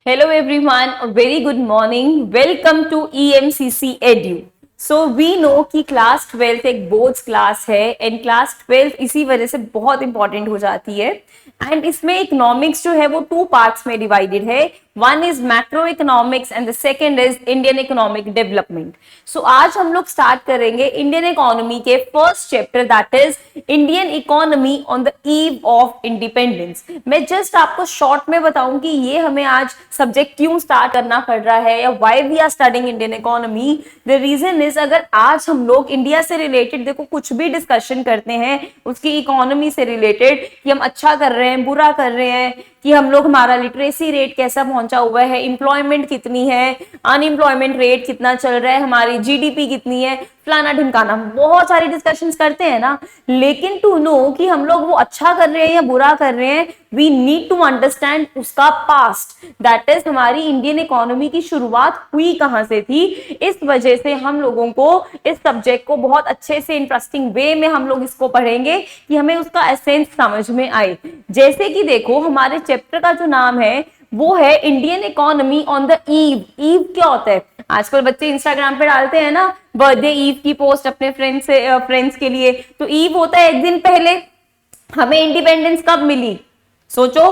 Hello everyone, a very good morning. Welcome to EMCC Edu. So we know कि class 12 एक boards class है and class 12 इसी वजह से बहुत इंपॉर्टेंट हो जाती है एंड इसमें इकोनॉमिक्स जो है वो टू पार्ट्स में डिवाइडेड है. One is macroeconomics and the second is Indian economic development. So आज हम लोग स्टार्ट करेंगे इंडियन इकोनॉमी के first chapter that is Indian economy on the eve of independence. मैं जस्ट आपको शॉर्ट में बताऊं कि ये हमें आज सब्जेक्ट क्यों स्टार्ट करना पड़ रहा है या why we are studying Indian economy. The reason is अगर आज हम लोग इंडिया से रिलेटेड देखो कुछ भी डिस्कशन करते हैं उसकी इकोनॉमी से रिलेटेड कि हम अच्छा कर रहे हैं बुरा कर रहे हैं कि हम लोग हमारा लिटरेसी रेट कैसा पहुंचा हुआ है, एम्प्लॉयमेंट कितनी है, अनएम्प्लॉयमेंट रेट कितना चल रहा है, हमारी जीडीपी कितनी है, फलाना ढिमकाना, बहुत सारी डिस्कशंस करते हैं ना. लेकिन टू नो कि हम लोग वो अच्छा कर रहे हैं या बुरा कर रहे हैं, वी नीड टू अंडरस्टैंड उसका पास्ट. दैट इज हमारी इंडियन इकोनॉमी की शुरुआत हुई कहां से थी. इस वजह से हम लोगों को इस सब्जेक्ट को बहुत अच्छे से इंटरेस्टिंग वे में हम लोग इसको पढ़ेंगे कि हमें उसका एसेंस समझ में आए. जैसे कि देखो हमारे चैप्टर का जो नाम है वो है Indian economy on the eve. Eve क्या होता है? आजकल बच्चे इंस्टाग्राम पे डालते हैं ना बर्थडे ईव की पोस्ट अपने फ्रेंड्स के लिए. तो ईव होता है एक दिन पहले. हमें इंडिपेंडेंस कब मिली सोचो.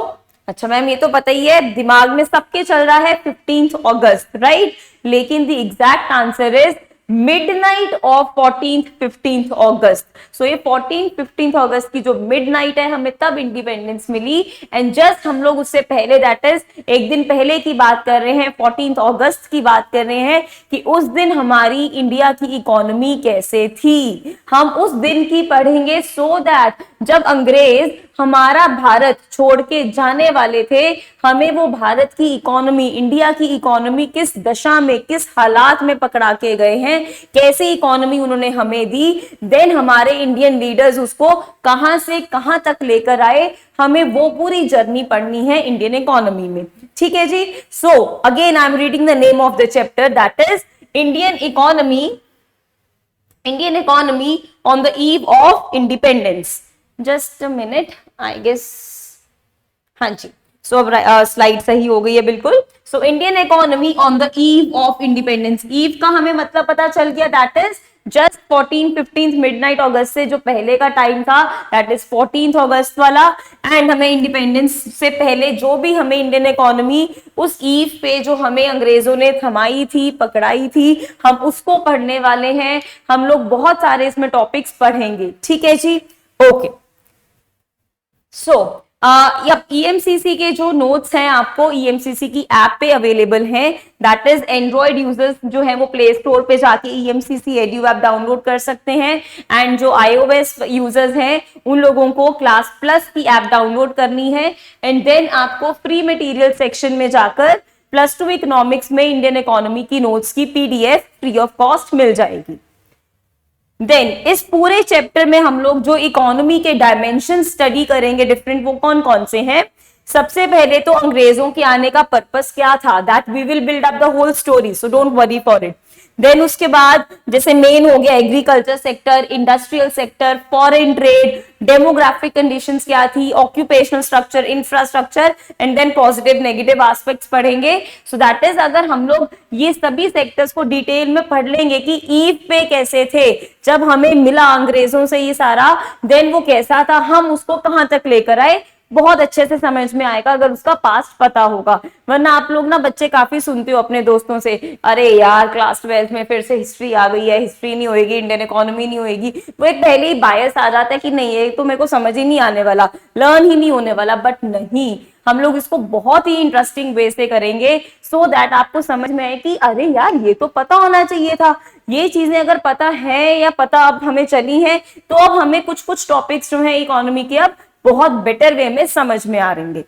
अच्छा मैम ये तो पता ही है, दिमाग में सबके चल रहा है 15 अगस्त, राइट. लेकिन the exact answer is midnight of 14th 15th अगस्त. सो ये 14th 15th अगस्त की जो मिडनाइट है हमें तब इंडिपेंडेंस मिली. एंड जस्ट हम लोग उससे पहले दैट इज एक दिन पहले की बात कर रहे हैं, 14th अगस्त की बात कर रहे हैं कि उस दिन हमारी इंडिया की इकोनॉमी कैसे थी. हम उस दिन की पढ़ेंगे सो दैट जब अंग्रेज हमारा भारत छोड़ के जाने वाले थे हमें वो भारत की इकोनॉमी, इंडिया की इकोनॉमी किस दशा में किस हालात में पकड़ा के गए हैं, कैसी इकोनॉमी उन्होंने हमें दी, देन हमारे इंडियन लीडर्स उसको कहां से कहां तक लेकर आए, हमें वो पूरी जर्नी पढ़नी है इंडियन इकोनॉमी में. ठीक है जी. So again I am reading the name of the chapter that is Indian economy on the eve of independence. Just a minute I guess. हाँ जी. सो अब स्लाइड सही हो गई है बिल्कुल. So Indian economy on the eve of independence. Eve का हमें मतलब पता चल गया that is just 14-15 midnight August से जो पहले का टाइम था दैट इज 14th अगस्त वाला. एंड हमें इंडिपेंडेंस से पहले जो भी हमें इंडियन इकोनॉमी उस ईव पे जो हमें अंग्रेजों ने थमाई थी पकड़ाई थी हम उसको पढ़ने वाले हैं. हम लोग बहुत सारे इसमें टॉपिक्स पढ़ेंगे. ठीक है जी. ओके. सो EMCC के जो नोट्स हैं आपको EMCC की ऐप पे अवेलेबल हैं. दैट इज एंड्रॉइड यूजर्स जो है वो प्ले स्टोर पे जाके EMCC एड्यू ऐप डाउनलोड कर सकते हैं. एंड जो iOS यूजर्स हैं उन लोगों को क्लास प्लस की ऐप डाउनलोड करनी है. एंड देन आपको फ्री मटेरियल सेक्शन में जाकर +2 इकोनॉमिक्स में इंडियन इकोनॉमी की नोट्स की PDF फ्री ऑफ कॉस्ट मिल जाएगी. देन इस पूरे चैप्टर में हम लोग जो इकोनॉमी के डायमेंशन स्टडी करेंगे डिफरेंट, वो कौन कौन से हैं. सबसे पहले तो अंग्रेजों के आने का पर्पस क्या था, that we will build up the whole story, so don't worry for it. Then उसके बाद जैसे मेन हो गया agriculture sector, industrial sector, foreign trade, demographic conditions क्या थी, occupational structure, infrastructure, and then positive negative aspects पढ़ेंगे. So that is अगर हम लोग ये सभी सेक्टर्स को डिटेल में पढ़ लेंगे कि ईव पे कैसे थे जब हमें मिला अंग्रेजों से ये सारा, देन वो कैसा था, हम उसको कहां तक लेकर आए, बहुत अच्छे से समझ में आएगा अगर उसका पास्ट पता होगा. वरना आप लोग ना बच्चे काफी सुनते हो अपने दोस्तों से, अरे यार क्लास 12 में फिर से हिस्ट्री आ गई है, हिस्ट्री नहीं होएगी, इंडियन इकोनॉमी नहीं होएगी. वो एक पहले ही बायस आ जाता है कि नहीं ये तो मेरे को समझ ही नहीं आने वाला, लर्न ही नहीं होने वाला. बट नहीं, हम लोग इसको बहुत ही इंटरेस्टिंग वे से करेंगे सो दैट आपको समझ में आए कि अरे यार ये तो पता होना चाहिए था. ये चीजें अगर पता है या पता अब हमें चली है तो अब हमें कुछ कुछ टॉपिक्स जो है इकोनॉमी के अब बहुत बेटर वे में समझ में आ रहेंगे.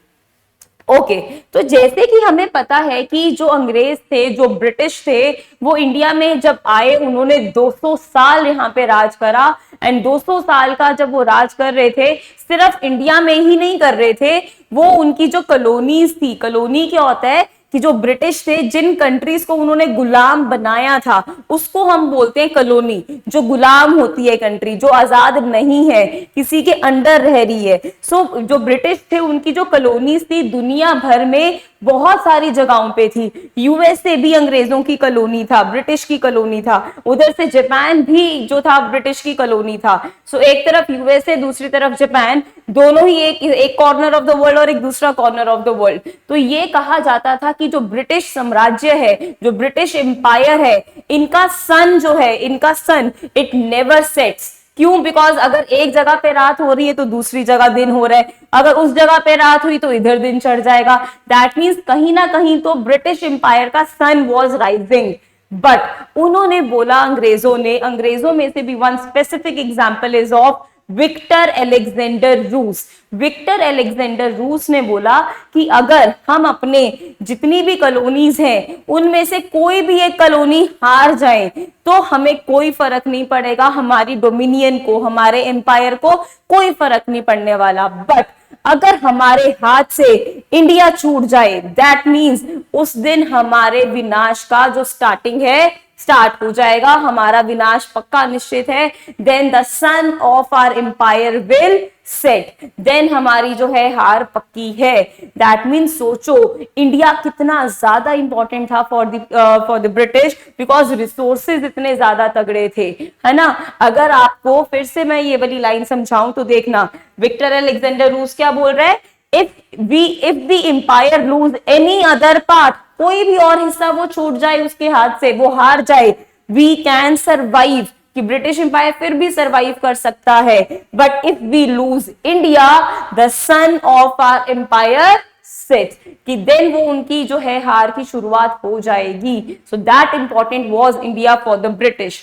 ओके. तो जैसे कि हमें पता है कि जो अंग्रेज थे, जो ब्रिटिश थे, वो इंडिया में जब आए उन्होंने 200 साल यहाँ पे राज करा. एंड 200 साल का जब वो राज कर रहे थे सिर्फ इंडिया में ही नहीं कर रहे थे, वो उनकी जो कॉलोनीज थी, कॉलोनी क्या होता है कि जो ब्रिटिश थे जिन कंट्रीज को उन्होंने गुलाम बनाया था उसको हम बोलते हैं कॉलोनी. जो गुलाम होती है कंट्री, जो आजाद नहीं है, किसी के अंडर रह रही है. सो जो ब्रिटिश थे उनकी जो कॉलोनीज थी दुनिया भर में बहुत सारी जगहों पे थी। यूएसए भी अंग्रेजों की कॉलोनी था, ब्रिटिश की कॉलोनी था, उधर से जापान भी जो था ब्रिटिश की कॉलोनी था। सो एक तरफ यूएसए, दूसरी तरफ जापान, दोनों ही एक कॉर्नर ऑफ द वर्ल्ड और एक दूसरा कॉर्नर ऑफ द वर्ल्ड। तो ये कहा जाता था कि जो ब्रिटिश साम्राज्य है, जो ब्रिटिश एम्पायर है, इनका सन जो है, इनका सन इट नेवर सेट्स। क्यों? बिकॉज अगर एक जगह पे रात हो रही है तो दूसरी जगह दिन हो रहा है, अगर उस जगह पे रात हुई तो इधर दिन चढ़ जाएगा। दैट मीन्स कहीं ना कहीं तो ब्रिटिश एम्पायर का सन वॉज राइजिंग। बट उन्होंने बोला, अंग्रेजों में से भी one specific example is of Victor Alexander Rouse. Victor Alexander Rouse ने बोला कि अगर हम अपने जितनी भी कॉलोनीज हैं उनमें से कोई भी एक कॉलोनी हार जाए तो हमें कोई फर्क नहीं पड़ेगा, हमारी डोमिनियन को, हमारे एम्पायर को कोई फर्क नहीं पड़ने वाला। बट अगर हमारे हाथ से इंडिया छूट जाए, दैट मीन्स उस दिन हमारे विनाश का जो स्टार्टिंग है स्टार्ट हो जाएगा, हमारा विनाश पक्का निश्चित है। Then the sun of our empire will set, then हमारी जो है हार पक्की है। दैट मीन्स सोचो इंडिया कितना ज्यादा इंपॉर्टेंट था for the British, because resources इतने ज्यादा तगड़े थे, है ना। अगर आपको फिर से मैं ये वाली लाइन समझाऊं तो देखना, विक्टर अलेक्जेंडर रूस क्या बोल रहा है, if the empire lose any other part, कोई भी और हिस्सा वो छूट जाए उसके हाथ से, वो हार जाए, we can survive, कि ब्रिटिश एम्पायर फिर भी सरवाइव कर सकता है। But if we lose India, the sun of our empire set, कि देन वो उनकी जो है हार की शुरुआत हो जाएगी। So that important was India for the British.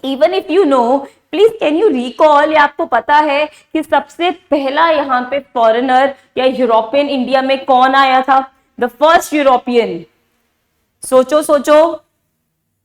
Even if you know, please can you recall, या आपको पता है कि सबसे पहला यहाँ पे फॉरेनर या यूरोपियन इंडिया में कौन आया था? द फर्स्ट यूरोपियन, सोचो सोचो,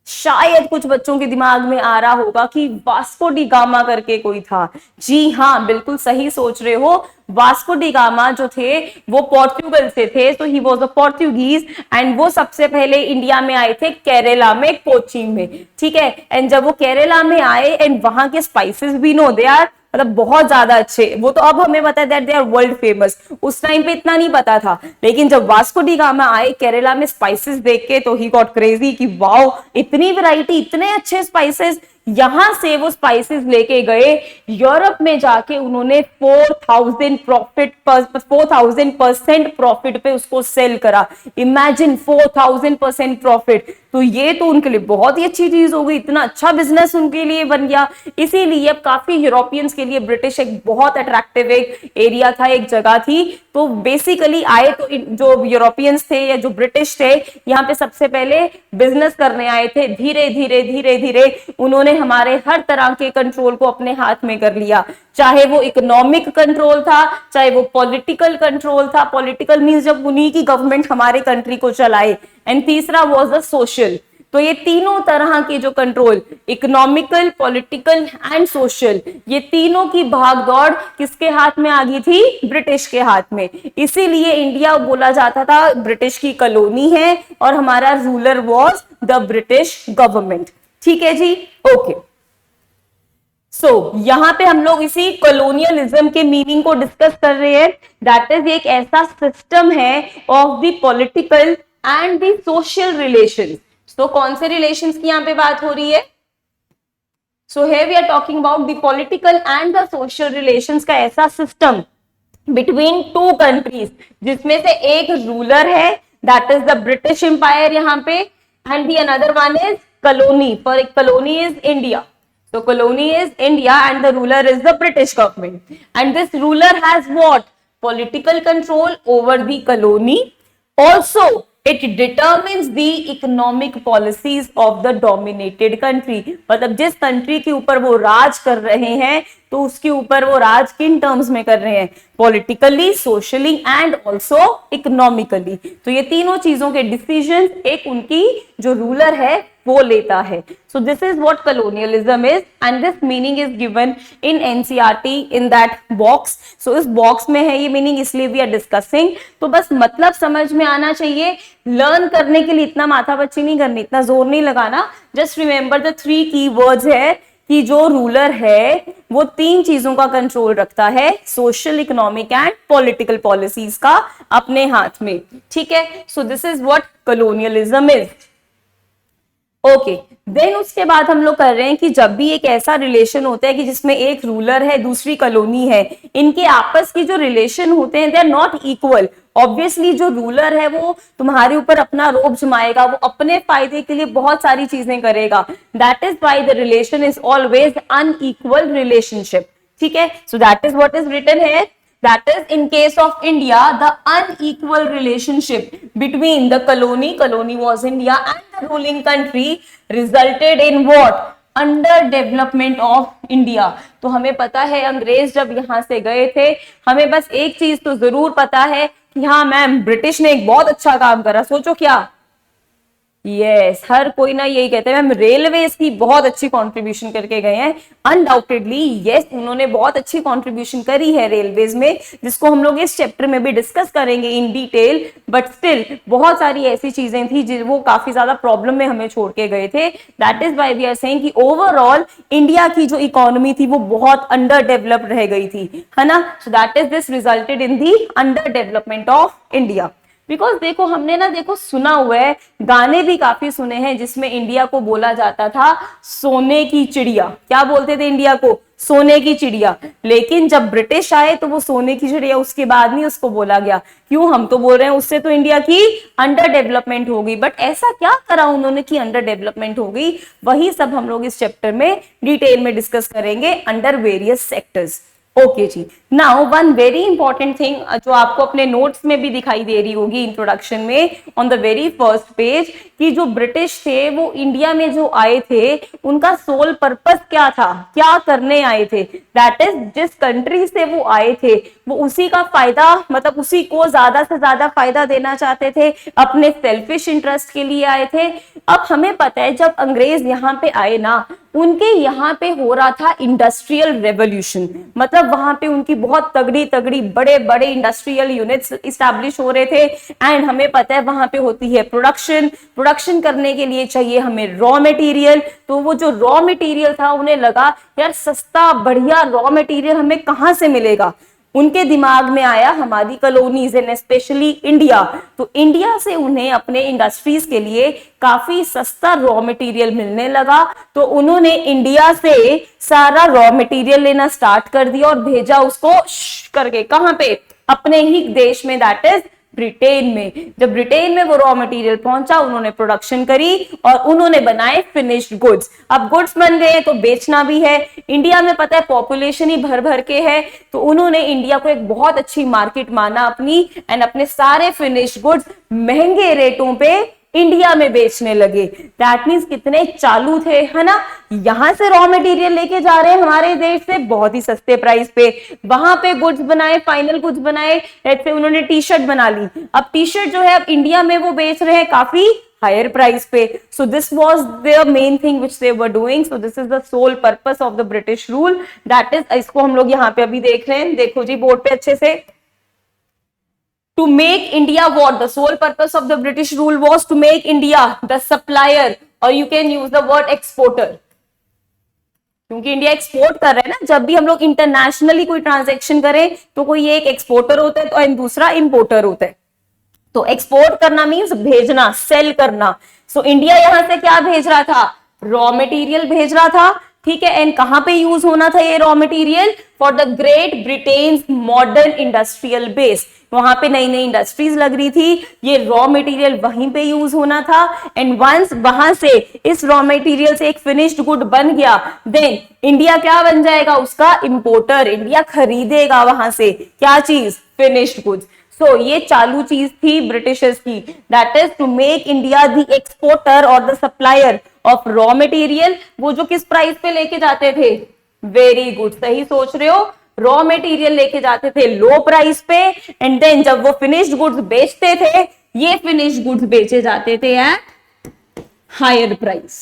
शायद कुछ बच्चों के दिमाग में आ रहा होगा कि वास्को डी गामा करके कोई था। जी हाँ, बिल्कुल सही सोच रहे हो। वास्को डी गामा जो थे वो पोर्तुगल से थे, तो he was a Portuguese, and वो सबसे पहले इंडिया में आए थे केरला में, कोचीन में, ठीक है। एंड जब वो केरला में आए, एंड वहां के स्पाइसेस भी नो दे आर मतलब बहुत ज्यादा अच्छे, वो तो अब हमें पता है that they are world famous, उस टाइम पे इतना नहीं पता था। लेकिन जब वास्को डी गामा आए केरला में स्पाइसेस देख के, तो ही गॉट क्रेजी कि वाओ, इतनी वैरायटी, इतने अच्छे स्पाइसेस। यहां से वो स्पाइसेस लेके गए यूरोप में, जाके उन्होंने 4000% प्रॉफिट पे उसको सेल करा। इमेजिन 4000% प्रॉफिट, तो ये तो उनके लिए बहुत ही अच्छी चीज हो गई, इतना अच्छा बिजनेस उनके लिए बन गया। इसीलिए अब काफी यूरोपियंस के लिए ब्रिटिश एक बहुत अट्रैक्टिव एक एरिया था, एक जगह थी। तो बेसिकली आए तो जो यूरोपियंस थे या जो ब्रिटिश थे, यहाँ पे सबसे पहले बिजनेस करने आए थे। धीरे धीरे धीरे धीरे उन्होंने हमारे हर तरह के कंट्रोल को अपने हाथ में कर लिया, चाहे वो इकोनॉमिक कंट्रोल था, चाहे वो पॉलिटिकल कंट्रोल था। पॉलिटिकल मींस जब उन्हीं की गवर्नमेंट हमारे कंट्री को चलाए, एंड तीसरा वाज द सोशल। तो ये तीनों तरह के जो control, economical, political and social, ये तीनों की भागदौड़ किसके हाथ में आ गई थी? ब्रिटिश के हाथ में। इसीलिए इंडिया बोला जाता था ब्रिटिश की कॉलोनी है, और हमारा ruler was the British government. ठीक है जी, ओके। सो यहां पे हम लोग इसी कॉलोनियलिज्म के मीनिंग को डिस्कस कर रहे हैं। दैट इज एक ऐसा सिस्टम है of the political and the social relations. तो कौन से रिलेशंस की यहां पे बात हो रही है? So here we are talking about the political and the social relations का ऐसा सिस्टम बिटवीन टू कंट्रीज, जिसमें से एक रूलर है, that is the British empire यहाँ पे, and the another one is colony. For a colony is India. So colony is India and the ruler is the British government. And this ruler has what? Political control over the colony. Also, it determines the economic policies of the dominated country. मतलब जिस country के ऊपर वो राज कर रहे हैं, तो उसके ऊपर वो राज किन टर्म्स में कर रहे हैं? Politically, socially and also economically. तो ये तीनों चीजों के डिसीजन एक उनकी जो रूलर है वो लेता है। So this is what colonialism is, and this meaning is given in NCERT in that box. So इस बॉक्स में है ये मीनिंग, इसलिए वी आर डिस्कसिंग। तो बस मतलब समझ में आना चाहिए। लर्न करने के लिए इतना माथापच्ची नहीं करनी, इतना जोर नहीं लगाना। जस्ट रिमेंबर द 3 की वर्ड्स है कि जो रूलर है वो 3 चीजों का कंट्रोल रखता है, social, economic and political policies का अपने हाथ में, ठीक है। So this is what colonialism is. Okay, then उसके बाद हम लोग कर रहे हैं कि जब भी एक ऐसा रिलेशन होता है कि जिसमें एक रूलर है दूसरी कॉलोनी है, इनके आपस की जो रिलेशन होते हैं they are not equal. Obviously जो रूलर है वो तुम्हारे ऊपर अपना रोब जमाएगा, वो अपने फायदे के लिए बहुत सारी चीजें करेगा। That is why the relation is always unequal relationship, ठीक है। So that is what is written है, that is in case of India the unequal relationship between the colony was India and the ruling country resulted in what under development of India। तो हमें पता है अंग्रेज जब यहां से गए थे, हमें बस एक चीज तो जरूर पता है कि हाँ मैम ब्रिटिश ने एक बहुत अच्छा काम करा। सोचो क्या, यस हर कोई ना यही कहते हैं मैम रेलवेज की बहुत अच्छी कंट्रीब्यूशन करके गए हैं। अनडाउटेडली यस उन्होंने बहुत अच्छी कंट्रीब्यूशन करी है रेलवेज में, जिसको हम लोग इस चैप्टर में भी डिस्कस करेंगे इन डिटेल। बट स्टिल बहुत सारी ऐसी चीजें थी जो वो काफी ज्यादा प्रॉब्लम में हमें छोड़ के गए थे। That is why we are saying कि ओवरऑल इंडिया की जो इकोनॉमी थी वो बहुत अंडर डेवलप्ड रह गई थी, है ना। सो that is this resulted in the under development of India. Because देखो हमने ना देखो सुना हुआ है, गाने भी काफी सुने हैं जिसमें इंडिया को बोला जाता था सोने की चिड़िया। क्या बोलते थे इंडिया को? सोने की चिड़िया। लेकिन जब ब्रिटिश आए तो वो सोने की चिड़िया उसके बाद नहीं उसको बोला गया। क्यों? हम तो बोल रहे हैं उससे तो इंडिया की अंडर डेवलपमेंट हो गई। बट ऐसा क्या करा उन्होंने कि अंडर डेवलपमेंट हो गई? वही सब हम लोग इस चैप्टर में डिटेल में डिस्कस करेंगे अंडर वेरियस सेक्टर्स। ओके जी, now one very important thing जो आपको अपने नोट्स में भी दिखाई दे रही होगी इंट्रोडक्शन में on the very first page, कि जो ब्रिटिश थे वो इंडिया में जो आए थे उनका सोल पर्पस क्या था, क्या करने आए थे? दैट इज जिस कंट्री से वो आए थे वो उसी का फायदा, मतलब उसी को ज्यादा से ज्यादा फायदा देना चाहते थे, अपने सेल्फिश इंटरेस्ट के लिए आए थे। अब हमें पता है जब अंग्रेज यहाँ पे आए ना, उनके यहाँ पे हो रहा था इंडस्ट्रियल रेवोल्यूशन, मतलब वहां पे उनकी बहुत तगड़ी तगड़ी बड़े बड़े इंडस्ट्रियल यूनिट्स इस्टेब्लिश हो रहे थे। एंड हमें पता है वहां पे होती है प्रोडक्शन करने के लिए चाहिए हमें रॉ मटेरियल। तो वो जो रॉ मटेरियल था उन्हें लगा यार सस्ता बढ़िया रॉ मटेरियल हमें कहाँ से मिलेगा? उनके दिमाग में आया हमारी कॉलोनीज एंड स्पेशली इंडिया। तो इंडिया से उन्हें अपने इंडस्ट्रीज के लिए काफी सस्ता रॉ मटेरियल मिलने लगा। तो उन्होंने इंडिया से सारा रॉ मटेरियल लेना स्टार्ट कर दिया और भेजा उसको करके कहां पे? अपने ही देश में, दैट इज ब्रिटेन में। जब ब्रिटेन में वो रॉ मटेरियल पहुंचा उन्होंने प्रोडक्शन करी और उन्होंने बनाए फिनिश्ड गुड्स। अब गुड्स बन गए तो बेचना भी है। इंडिया में पता है पॉपुलेशन ही भर भर के है, तो उन्होंने इंडिया को एक बहुत अच्छी मार्केट माना अपनी, एंड अपने सारे फिनिश्ड गुड्स महंगे रेटों पे इंडिया में बेचने लगे। दैट मीन्स कितने चालू थे, है ना। यहां से रॉ मटेरियल लेके जा रहे हैं हमारे देश से बहुत ही सस्ते प्राइस पे, वहां पे गुड्स बनाए, फाइनल गुड्स बनाए। जैसे उन्होंने टी शर्ट बना ली, अब टी शर्ट जो है अब इंडिया में वो बेच रहे हैं काफी हायर प्राइस पे। So this was the main thing which they were doing. So this is the sole purpose of the British rule. That is, इसको हम लोग यहाँ पे अभी देख रहे हैं, देखो जी बोर्ड पे अच्छे से। To make India what? The sole purpose of the British rule was to make India the supplier, or you can use the word exporter. क्योंकि इंडिया एक्सपोर्ट कर रहे हैं ना, जब भी हम लोग इंटरनेशनली कोई ट्रांजैक्शन करें तो कोई एक एक्सपोर्टर होता है तो दूसरा इंपोर्टर होता है। तो एक्सपोर्ट करना मीन्स भेजना, सेल करना। सो इंडिया यहां से क्या भेज रहा था? रॉ मटेरियल भेज रहा था, ठीक है। एंड कहां पे यूज होना था ये raw material? For the great Britain modern industrial base. वहां पे नई नई इंडस्ट्रीज लग रही थी, ये रॉ मटेरियल वहीं पे यूज होना था। एंड वंस वहां से इस रॉ मटेरियल से एक फिनिश्ड गुड बन गया, देन इंडिया क्या बन जाएगा? उसका इंपोर्टर। इंडिया खरीदेगा वहां से क्या चीज? Finished goods. सो ये चालू चीज थी ब्रिटिशर्स की, that is to make India the exporter और the supplier of raw material. वो जो किस प्राइस पे लेके जाते थे? वेरी गुड, सही सोच रहे हो, रॉ मटेरियल लेके जाते थे लो प्राइस पे। एंड देन जब वो फिनिश्ड गुड्स बेचते थे, ये फिनिश्ड गुड्स बेचे जाते थे at higher price,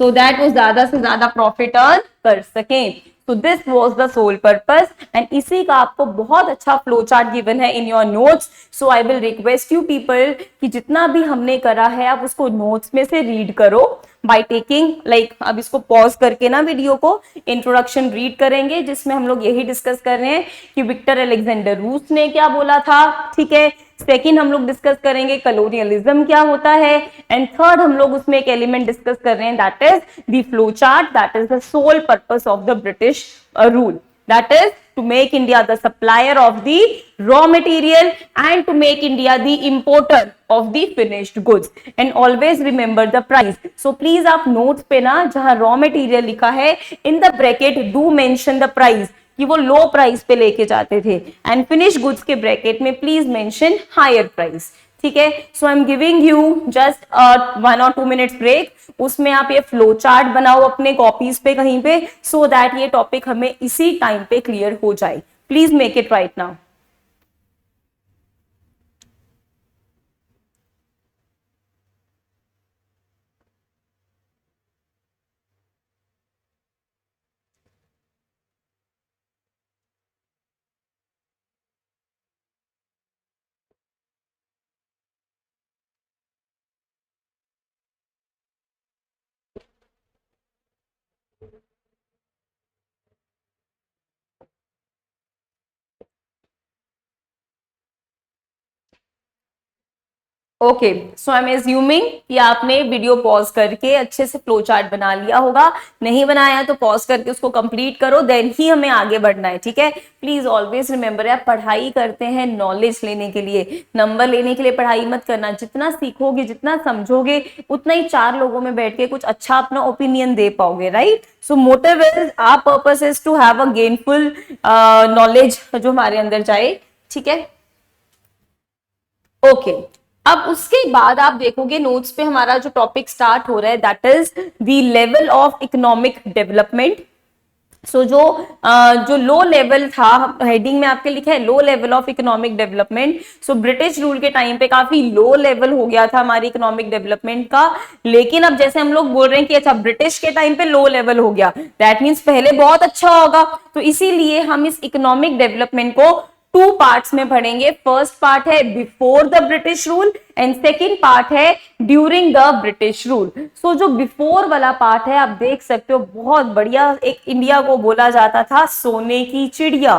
so that वो ज्यादा से ज्यादा प्रॉफिट अर्न कर सके। So this was the sole purpose and इसी का आपको बहुत अच्छा फ्लो चार्ट गिवन है in your notes. So I will request you people कि जितना भी हमने करा है आप उसको नोट्स में से रीड करो by taking like अब इसको पॉज करके ना वीडियो को इंट्रोडक्शन रीड करेंगे जिसमें हम लोग यही डिस्कस कर रहे हैं कि विक्टर अलेक्जेंडर रूस ने क्या बोला था, ठीक है। सेकंड हम लोग डिस्कस करेंगे कलोनियलिज्म क्या होता है एंड थर्ड हम लोग उसमें एक एलिमेंट डिस्कस कर रहे हैं that is the flow chart, that is the sole purpose of the British rule, that is to make India the supplier of the raw material and to make India the importer of the finished goods and always remember the price. So please आप notes पे ना जहाँ raw material लिखा है in the bracket do mention the price कि वो लो price पे लेके जाते थे एंड फिनिश गुड्स के ब्रैकेट में प्लीज मेंशन हायर प्राइस, ठीक है। So I am giving you just 1 और 2 मिनट्स ब्रेक, उसमें आप ये फ्लो चार्ट बनाओ अपने कॉपीज पे कहीं पे सो दैट ये टॉपिक हमें इसी टाइम पे क्लियर हो जाए। Please make it right now. Okay, so I am assuming कि आपने वीडियो पॉज करके अच्छे से फ्लो चार्ट बना लिया होगा, नहीं बनाया तो पॉज करके उसको कंप्लीट करो देन ही हमें आगे बढ़ना है, ठीक है। प्लीज ऑलवेज रिमेंबर, आप पढ़ाई करते हैं नॉलेज लेने के लिए, नंबर लेने के लिए पढ़ाई मत करना। जितना सीखोगे जितना समझोगे उतना ही 4 लोगों में बैठ के कुछ अच्छा अपना ओपिनियन दे पाओगे, right. So motive is our purpose is to have a gainful knowledge जो हमारे अंदर जाए, ठीक है। ओके, अब उसके बाद आप देखोगे नोट्स पे हमारा जो टॉपिक स्टार्ट हो रहा है that is the level of economic development. So जो लो लेवल था, हेडिंग में आपके लिखा है low level of economic development. So British rule के टाइम पे काफी लो लेवल हो गया था हमारी इकोनॉमिक डेवलपमेंट का, लेकिन अब जैसे हम लोग बोल रहे हैं कि अच्छा ब्रिटिश के टाइम पे लो लेवल हो गया, दैट मीन्स पहले बहुत अच्छा होगा। तो इसीलिए हम इस इकोनॉमिक डेवलपमेंट को 2 पार्ट्स में पढ़ेंगे। फर्स्ट पार्ट है before the British rule and second part है ड्यूरिंग द ब्रिटिश रूल। सो जो बिफोर वाला पार्ट है आप देख सकते हो बहुत बढ़िया, एक इंडिया को बोला जाता था सोने की चिड़िया,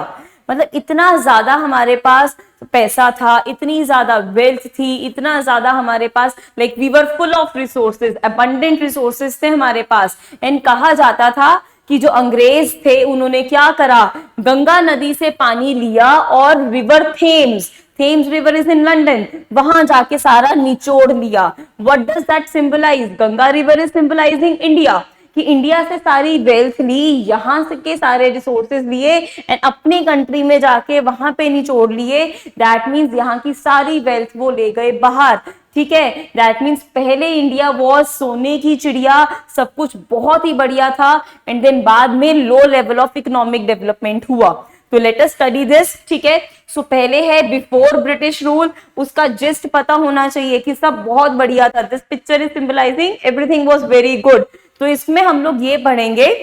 मतलब इतना ज्यादा हमारे पास पैसा था, इतनी ज्यादा वेल्थ थी, इतना ज्यादा हमारे पास like we were full of resources, abundant resources थे हमारे पास। एंड कहा जाता था कि जो अंग्रेज थे उन्होंने क्या करा, गंगा नदी से पानी लिया और river Thames river is in London, वहां जाके सारा निचोड़ लिया। What does that symbolise? Ganga river is symbolising India, कि इंडिया से सारी वेल्थ ली, यहां से के सारे रिसोर्सेज लिए एंड अपनी कंट्री में जाके वहां पे निचोड़ लिए। दैट मीन्स यहाँ की सारी वेल्थ वो ले गए बाहर, ठीक है। दैट मीन्स पहले इंडिया वॉज सोने की चिड़िया, सब कुछ बहुत ही बढ़िया था एंड देन बाद में लो लेवल ऑफ इकोनॉमिक डेवलपमेंट हुआ। तो लेट अस स्टडी दिस, ठीक है। सो पहले है बिफोर ब्रिटिश रूल, उसका जिस्ट पता होना चाहिए कि सब बहुत बढ़िया था, this picture is symbolising everything was very good. तो इसमें हम लोग ये पढ़ेंगे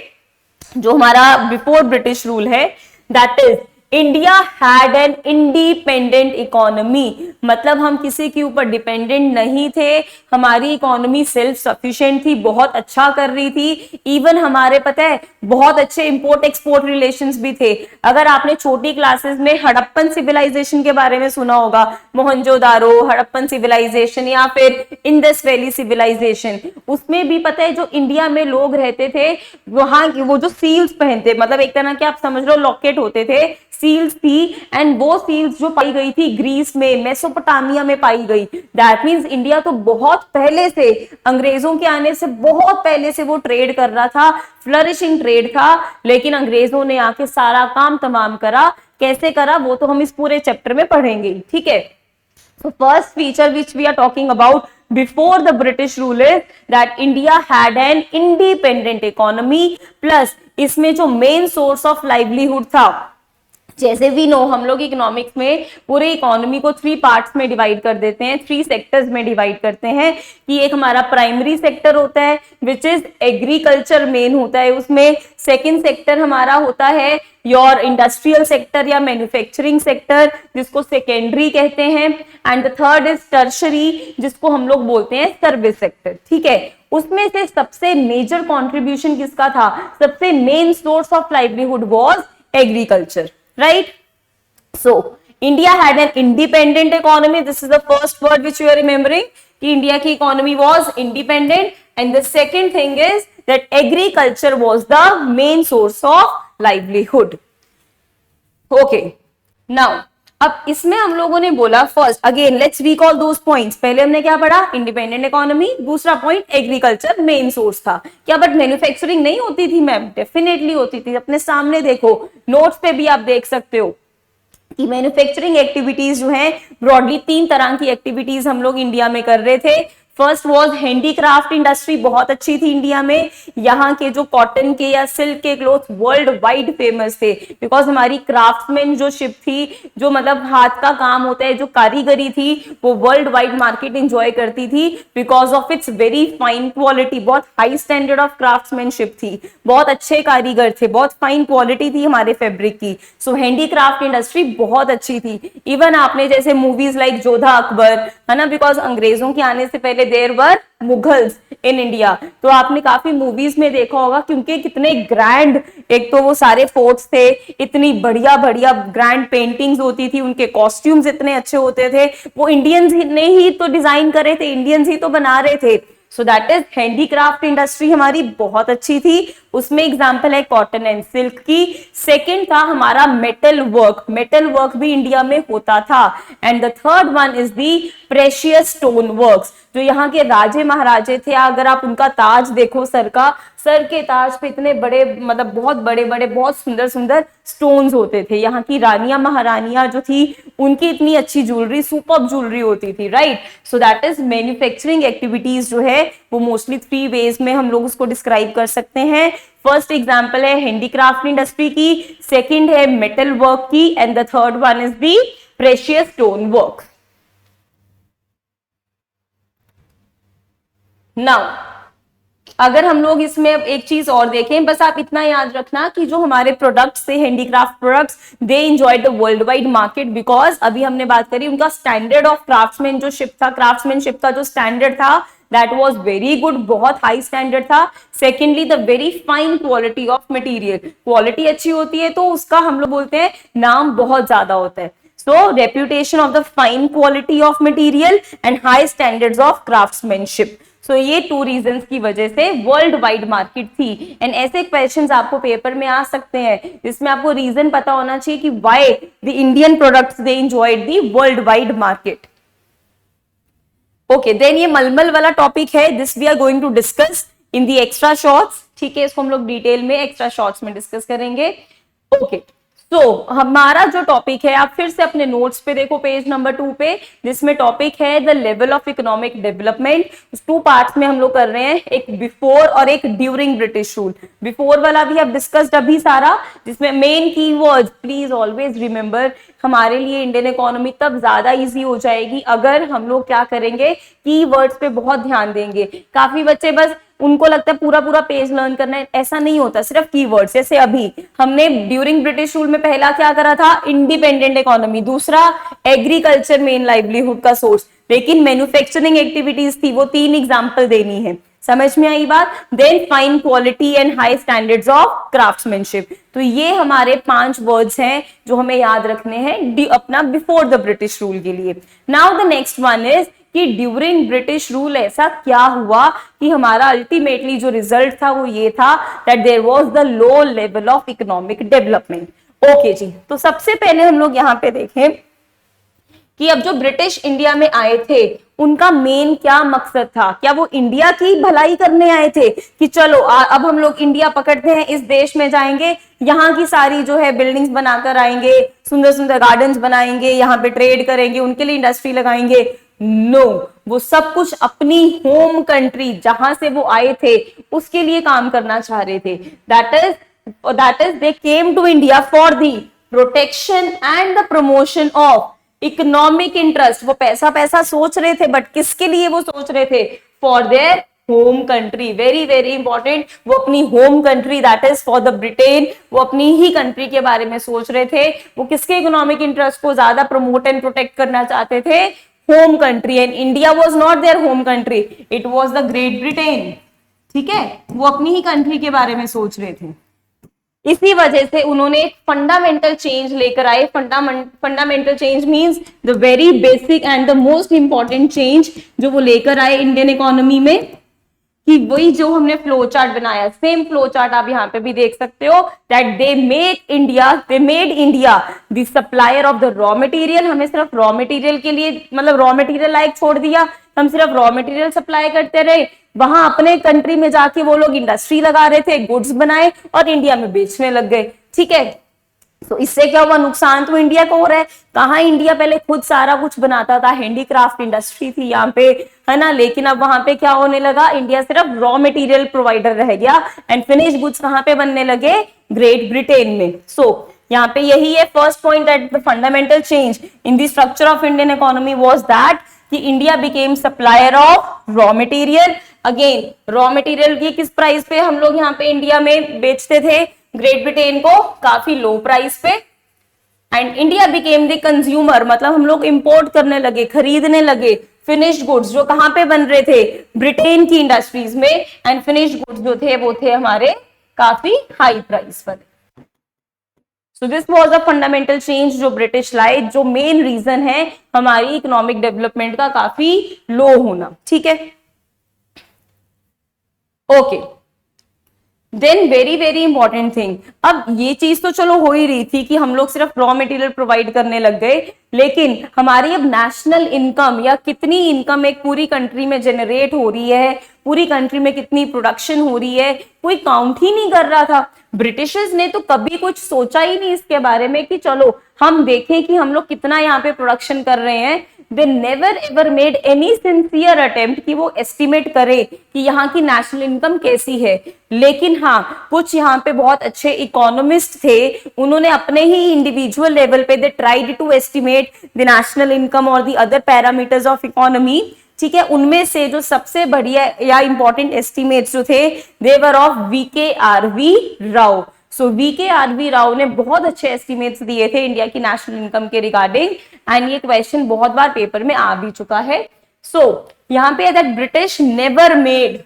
जो हमारा बिफोर ब्रिटिश रूल है that is India had an independent economy, मतलब हम किसी के ऊपर डिपेंडेंट नहीं थे, हमारी इकोनॉमी सेल्फ सफिशिएंट थी, बहुत अच्छा कर रही थी। इवन हमारे पता है बहुत अच्छे इंपोर्ट एक्सपोर्ट रिलेशंस भी थे। अगर आपने छोटी क्लासेस में हड़प्पन सिविलाइजेशन के बारे में सुना होगा, मोहनजोदारो, हड़प्पन सिविलाइजेशन या फिर इंडस वैली सिविलाइजेशन, उसमें भी पता है जो इंडिया में लोग रहते थे वहां की वो जो सील्स पहनते, मतलब एक तरह के आप समझ लो लॉकेट होते थे, सील्स थी एंड वो सील्स जो पाई गई थी ग्रीस में, मेसोपोटामिया में पाई गई। दैट मींस इंडिया तो बहुत पहले से, अंग्रेजों के आने से बहुत पहले से वो ट्रेड कर रहा था, फ्लरिशिंग ट्रेड था, लेकिन अंग्रेजों ने आके सारा काम तमाम करा। कैसे करा वो तो हम इस पूरे चैप्टर में पढ़ेंगे, ठीक है। So first feature which we are talking about before the British rule is that India had an independent economy plus इसमें जो main source of livelihood था जैसे वी नो हम लोग इकोनॉमिक्स में पूरे इकोनॉमी को 3 पार्ट्स में डिवाइड कर देते हैं, 3 सेक्टर्स में डिवाइड करते हैं कि एक हमारा प्राइमरी सेक्टर होता है विच इज एग्रीकल्चर मेन होता है उसमें, सेकंड सेक्टर हमारा होता है योर इंडस्ट्रियल सेक्टर या मैन्युफैक्चरिंग सेक्टर जिसको सेकेंडरी कहते हैं, and the third is tertiary जिसको हम लोग बोलते हैं सर्विस सेक्टर। ठीक है, उसमें से सबसे मेजर कंट्रीब्यूशन किसका था, सबसे main source of livelihood was agriculture, right? So India had an independent economy. This is the first word which you are remembering कि India की economy was independent, and the second thing is that agriculture was the main source of livelihood. Okay, now अब इसमें हम लोगों ने बोला first again let's recall those points, पहले हमने क्या पढ़ा, इंडिपेंडेंट इकोनॉमी, दूसरा पॉइंट एग्रीकल्चर मेन सोर्स था क्या, बट मैन्युफैक्चरिंग नहीं होती थी मैम, डेफिनेटली होती थी, अपने सामने देखो नोट्स पे भी आप देख सकते हो कि मैन्युफैक्चरिंग एक्टिविटीज जो है ब्रॉडली 3 तरह की एक्टिविटीज हम लोग इंडिया में कर रहे थे। फर्स्ट वॉज हैंडीक्राफ्ट इंडस्ट्री, बहुत अच्छी थी इंडिया में, यहाँ के जो कॉटन के या सिल्क के क्लोथ वर्ल्ड वाइड फेमस थे बिकॉज हमारी क्राफ्ट्समैन जो शिप थी, जो मतलब हाथ का काम होता है, जो कारीगरी थी, वो वर्ल्ड वाइड मार्केट एंजॉय करती थी because of its very fine quality, बहुत हाई स्टैंडर्ड ऑफ क्राफ्ट्समैनशिप थी, बहुत अच्छे कारीगर थे, बहुत फाइन क्वालिटी थी हमारे फैब्रिक की। सो हैंडीक्राफ्ट इंडस्ट्री बहुत अच्छी थी। इवन आपने जैसे मूवीज लाइक जोधा अकबर है ना, बिकॉज अंग्रेजों के आने से पहले there were Mughals in India, तो आपने काफी मूवीज में देखा होगा क्योंकि कितने ग्रैंड, एक तो वो सारे फोर्ट्स थे, इतनी बढ़िया बढ़िया ग्रैंड पेंटिंग्स होती थी, उनके कॉस्ट्यूम्स इतने अच्छे होते थे, वो इंडियंस ने ही तो डिजाइन करे थे, इंडियंस ही तो बना रहे थे। So that is handicraft industry हमारी बहुत अच्छी थी, उसमें एग्जांपल है कॉटन एंड सिल्क की। सेकंड था हमारा मेटल वर्क, मेटल वर्क भी इंडिया में होता था, and the third one is the precious stone works, जो यहाँ के राजे महाराजे थे, अगर आप उनका ताज देखो सर का, सर के ताज पे इतने बड़े मतलब बहुत बड़े बड़े बहुत सुंदर सुंदर स्टोन्स होते थे, यहाँ की रानियां महारानियां जो थी उनकी इतनी अच्छी ज्वेलरी, सुपर्ब ज्वेलरी होती थी, right. So that is manufacturing activities जो है वो मोस्टली 3 वेज में हम लोग उसको डिस्क्राइब कर सकते हैं। फर्स्ट एग्जांपल है हैंडीक्राफ्ट इंडस्ट्री की, सेकंड है मेटल वर्क की, and the third one is the precious stone work. Now अगर हम लोग इसमें एक चीज और देखें, बस आप इतना याद रखना कि जो हमारे प्रोडक्ट्स थे handicraft products, they enjoyed the world wide market because अभी हमने बात करी उनका स्टैंडर्ड ऑफ क्राफ्ट्समैनशिप था, क्राफ्ट्समैनशिप का जो स्टैंडर्ड था दैट वाज वेरी गुड, बहुत हाई स्टैंडर्ड था। Secondly the very fine quality of material, quality अच्छी होती है तो उसका हम लोग बोलते हैं नाम बहुत ज्यादा होता है। So reputation of the fine quality of material and high standards of craftsmanship. So ये 2 रीजंस की वजह से वर्ल्ड वाइड मार्केट थी, एंड ऐसे क्वेश्चंस आपको पेपर में आ सकते हैं जिसमें आपको रीजन पता होना चाहिए कि why the Indian products they enjoyed the world wide market. Okay, then ये मलमल वाला टॉपिक है, this we are going to discuss in the extra shorts, ठीक है, इसको हम लोग डिटेल में एक्स्ट्रा शॉर्ट्स में डिस्कस करेंगे। ओके, तो हमारा जो टॉपिक है, आप फिर से अपने नोट्स पे देखो पेज नंबर 2 पे, जिसमें टॉपिक है the level of economic development. 2 parts में हम लोग कर रहे हैं, एक बिफोर और एक ड्यूरिंग ब्रिटिश रूल। बिफोर वाला भी अब डिस्कस्ड अभी सारा, जिसमें main keywords please always remember, हमारे लिए इंडियन इकोनॉमी तब ज्यादा इजी हो जाएगी अगर हम लोग क्या करेंगे, कीवर्ड्स पे बहुत ध्यान देंगे। काफी बच्चे बस उनको लगता है पूरा पूरा पेज लर्न करना है, ऐसा नहीं होता, सिर्फ कीवर्ड्स। जैसे अभी हमने ड्यूरिंग ब्रिटिश रूल में पहला क्या करा था, इंडिपेंडेंट इकोनॉमी, दूसरा एग्रीकल्चर मेन लाइवलीहुड का सोर्स, लेकिन मैन्युफैक्चरिंग एक्टिविटीज थी, वो 3 एग्जाम्पल देनी है, समझ में आई बात। Then fine quality and high standards of craftsmanship. तो ये हमारे 5 वर्ड्स हैं जो हमें याद रखने हैं अपना बिफोर द ब्रिटिश रूल के लिए। Now the next one is कि ड्यूरिंग ब्रिटिश रूल ऐसा क्या हुआ कि हमारा अल्टीमेटली जो रिजल्ट था वो ये था that there was the low level of economic development. Okay जी, तो सबसे पहले हम लोग यहाँ पे देखें कि अब जो ब्रिटिश इंडिया में आए थे उनका मेन क्या मकसद था, क्या वो इंडिया की भलाई करने आए थे कि चलो अब हम लोग इंडिया पकड़ते हैं, इस देश में जाएंगे, यहाँ की सारी जो है बिल्डिंग्स बनाकर आएंगे, सुंदर सुंदर गार्डन्स बनाएंगे, यहाँ पे ट्रेड करेंगे, उनके लिए इंडस्ट्री लगाएंगे? नो, वो सब कुछ अपनी होम कंट्री जहां से वो आए थे उसके लिए काम करना चाह रहे थे। That is they came to India for the protection and the promotion of economic interest. वो पैसा पैसा सोच रहे थे, बट किसके लिए वो सोच रहे थे? For their home country. Very very important, वो अपनी home country that is for the Britain, वो अपनी ही कंट्री के बारे में सोच रहे थे। वो किसके इकोनॉमिक इंटरेस्ट को ज्यादा प्रमोट एंड प्रोटेक्ट करना चाहते थे? Home country. And India was not their home country, it was the great Britain. ठीक है, वो अपनी ही कंट्री के बारे में सोच रहे थे। इसी वजह से उन्होंने फंडामेंटल चेंज लेकर आए। Fundamental change means the very basic and the most important change जो वो लेकर आए इंडियन इकोनॉमी में, कि वही जो हमने फ्लो चार्ट बनाया, सेम फ्लो चार्ट आप यहाँ पे भी देख सकते हो, that they made India the supplier of the raw material. हमें सिर्फ रॉ मटेरियल के लिए, मतलब रॉ मटेरियल लाइक छोड़ दिया, हम सिर्फ रॉ मटेरियल सप्लाई करते रहे। वहां अपने कंट्री में जाके वो लोग इंडस्ट्री लगा रहे थे, गुड्स बनाए और इंडिया में बेचने लग गए। ठीक है, तो इससे क्या हुआ? नुकसान तो इंडिया को हो रहा है। कहाँ इंडिया पहले खुद सारा कुछ बनाता था, हैंडीक्राफ्ट इंडस्ट्री थी यहाँ पे, है ना, लेकिन अब वहां पे क्या होने लगा? इंडिया सिर्फ रॉ मटेरियल प्रोवाइडर रह गया एंड फिनिश गुड्स कहाँ पे बनने लगे? ग्रेट ब्रिटेन में। सो यहाँ पे यही है first point, that the fundamental change in the structure of Indian economy was that कि India became supplier of raw material. Again raw material की किस प्राइस पे हम लोग यहाँ पे इंडिया में बेचते थे? ग्रेट ब्रिटेन को काफी लो प्राइस पे। And India became the consumer, मतलब हम लोग इंपोर्ट करने लगे, खरीदने लगे फिनिश्ड गुड्स जो कहां पे बन रहे थे? ब्रिटेन की इंडस्ट्रीज में। एंड फिनिश्ड गुड्स जो थे वो थे हमारे काफी हाई प्राइस पर। सो this was a fundamental change जो ब्रिटिश लाए, जो मेन रीजन है हमारी इकोनॉमिक डेवलपमेंट का काफी लो होना। ठीक है, okay. Then very very important thing, अब ये चीज तो चलो हो ही रही थी कि हम लोग सिर्फ रॉ मटेरियल प्रोवाइड करने लग गए, लेकिन हमारी अब नेशनल इनकम या कितनी इनकम एक पूरी कंट्री में जनरेट हो रही है, पूरी कंट्री में कितनी प्रोडक्शन हो रही है, कोई काउंट ही नहीं कर रहा था। ब्रिटिशर्स ने तो कभी कुछ सोचा ही नहीं इसके बारे में कि चलो हम देखें कि हम लोग कितना यहाँ पे प्रोडक्शन कर रहे हैं। They never ever made any sincere attempt कि वो एस्टिमेट करे कि यहाँ की नेशनल इनकम कैसी है। लेकिन हाँ, कुछ यहाँ पे बहुत अच्छे इकोनॉमिस्ट थे, उन्होंने अपने ही इंडिविजुअल लेवल पे they tried to estimate the national income और the other parameters of economy. ठीक है, उनमें से जो सबसे बढ़िया या इंपॉर्टेंट एस्टिमेट्स जो थे, देवर of VKRV Rao. So VKRV Rao ने बहुत अच्छे एस्टिमेट्स दिए थे इंडिया की नेशनल इनकम के रिगार्डिंग, एंड ये क्वेश्चन बहुत बार पेपर में आ भी चुका है। सो यहाँ पे that British never made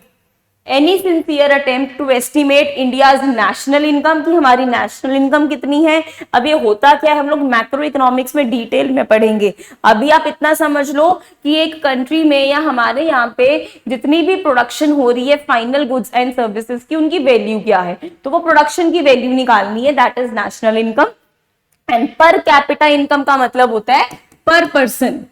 any sincere attempt to estimate India's national income, की हमारी नेशनल इनकम कितनी है। अब ये होता क्या है, हम लोग मैक्रो इकोनॉमिक्स में डिटेल में पढ़ेंगे। अभी आप इतना समझ लो कि एक कंट्री में या हमारे यहाँ पे जितनी भी प्रोडक्शन हो रही है फाइनल गुड्स एंड सर्विसेज की, उनकी वैल्यू क्या है, तो वो प्रोडक्शन की वैल्यू निकालनी है, that is national income. And per capita income का मतलब होता है पर पर्सन,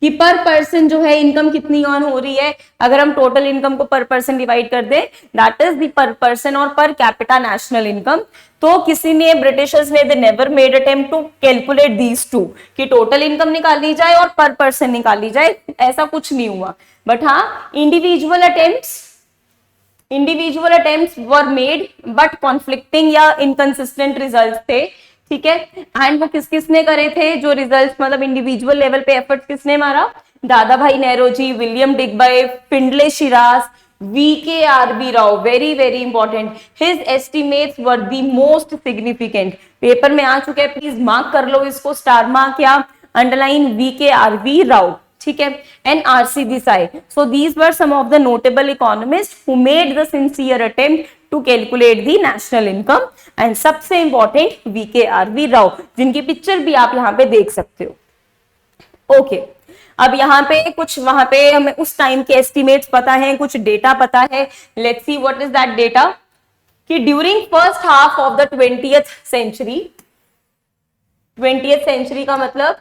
कि पर पर्सन जो है इनकम कितनी ऑन हो रही है। अगर हम टोटल इनकम को पर पर्सन डिवाइड कर दे, that is the per person और पर कैपिटा नेशनल इनकम। तो किसी ने, ब्रिटिशर्स ने, they never made attempt to calculate these two, कि टोटल इनकम निकाली जाए और पर पर्सन निकाली जाए, ऐसा कुछ नहीं हुआ। बट हाँ, individual attempts were made, but conflicting या इनकंसिस्टेंट रिजल्ट्स थे। ठीक है, एंड वो किस किसने करे थे जो रिजल्ट्स, मतलब इंडिविजुअल लेवल पे एफर्ट किसने मारा? Dadabhai Naoroji, William Digby, Findlay Shirras, VKRV Rao, very very important. His estimates were the most significant. Paper में आ चुके हैं, प्लीज मार्क कर लो इसको, स्टार मार्क या अंडरलाइन VKRV राव। ठीक है, and RC Desai. So these were some of the notable economist who made the sincere attempt to calculate the national income. And सबसे इंपॉर्टेंट VKRV राव, जिनकी पिक्चर भी आप यहाँ पे देख सकते हो। ओके, अब यहाँ पे कुछ, वहां पे हमें उस टाइम के एस्टिमेट्स पता है, कुछ डेटा पता है। Let's see what is that data, कि during first half of the 20th century, 20th century का मतलब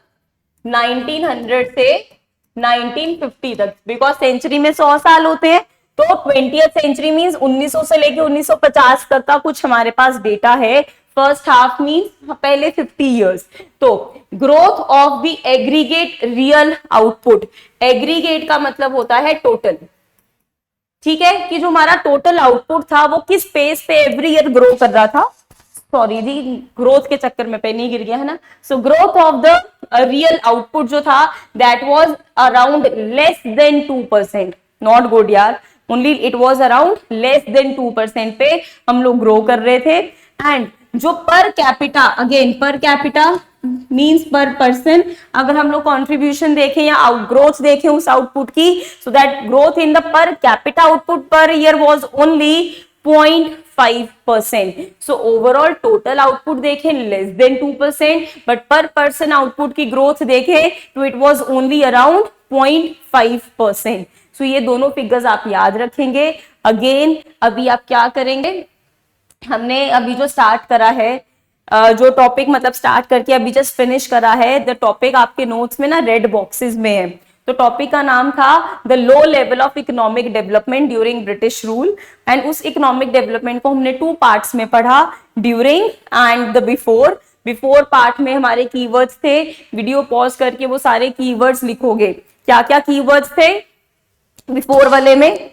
1900 से 1950 तक, बिकॉज सेंचुरी में 100 साल होते हैं, तो 20th सेंचुरी मींस 1900 से लेके 1950 तक का कुछ हमारे पास डेटा है। फर्स्ट हाफ मींस पहले 50 इयर्स। तो growth of the aggregate real output, aggregate का मतलब होता है टोटल। ठीक है, कि जो हमारा टोटल आउटपुट था वो किस पेस पे एवरी ईयर ग्रो कर रहा था? सॉरी जी, ग्रोथ के चक्कर में पेनी गिर गया है ना। So growth of the real output जो था that was around less than 2%, not good यार, only it was around less than 2% पे हम लोग ग्रो कर रहे थे। एंड जो per capita, again per capita means पर पर्सन, अगर हम लोग कंट्रीब्यूशन देखें या ग्रोथ देखें उस आउटपुट की, so that growth in the per capita output per year was only 0.5%. So overall total output देखें लेस देन 2%, बट पर पर्सन आउटपुट की ग्रोथ देखें तो इट वाज ओनली अराउंड 0.5%. सो ये दोनों फिगर्स आप याद रखेंगे। अगेन अभी आप क्या करेंगे, हमने अभी जो स्टार्ट करा है, जो टॉपिक मतलब स्टार्ट करके अभी जस्ट फिनिश करा है, द टॉपिक आपके नोट्स में ना रेड बॉक्सेस में है। तो टॉपिक का नाम था the low level of economic development during British rule. And उस इकोनॉमिक डेवलपमेंट को हमने 2 पार्ट्स में पढ़ा, during and the before. Before part में हमारे कीवर्ड्स थे, वीडियो पॉज करके वो सारे कीवर्ड्स लिखोगे, क्या क्या कीवर्ड्स थे बिफोर वाले में।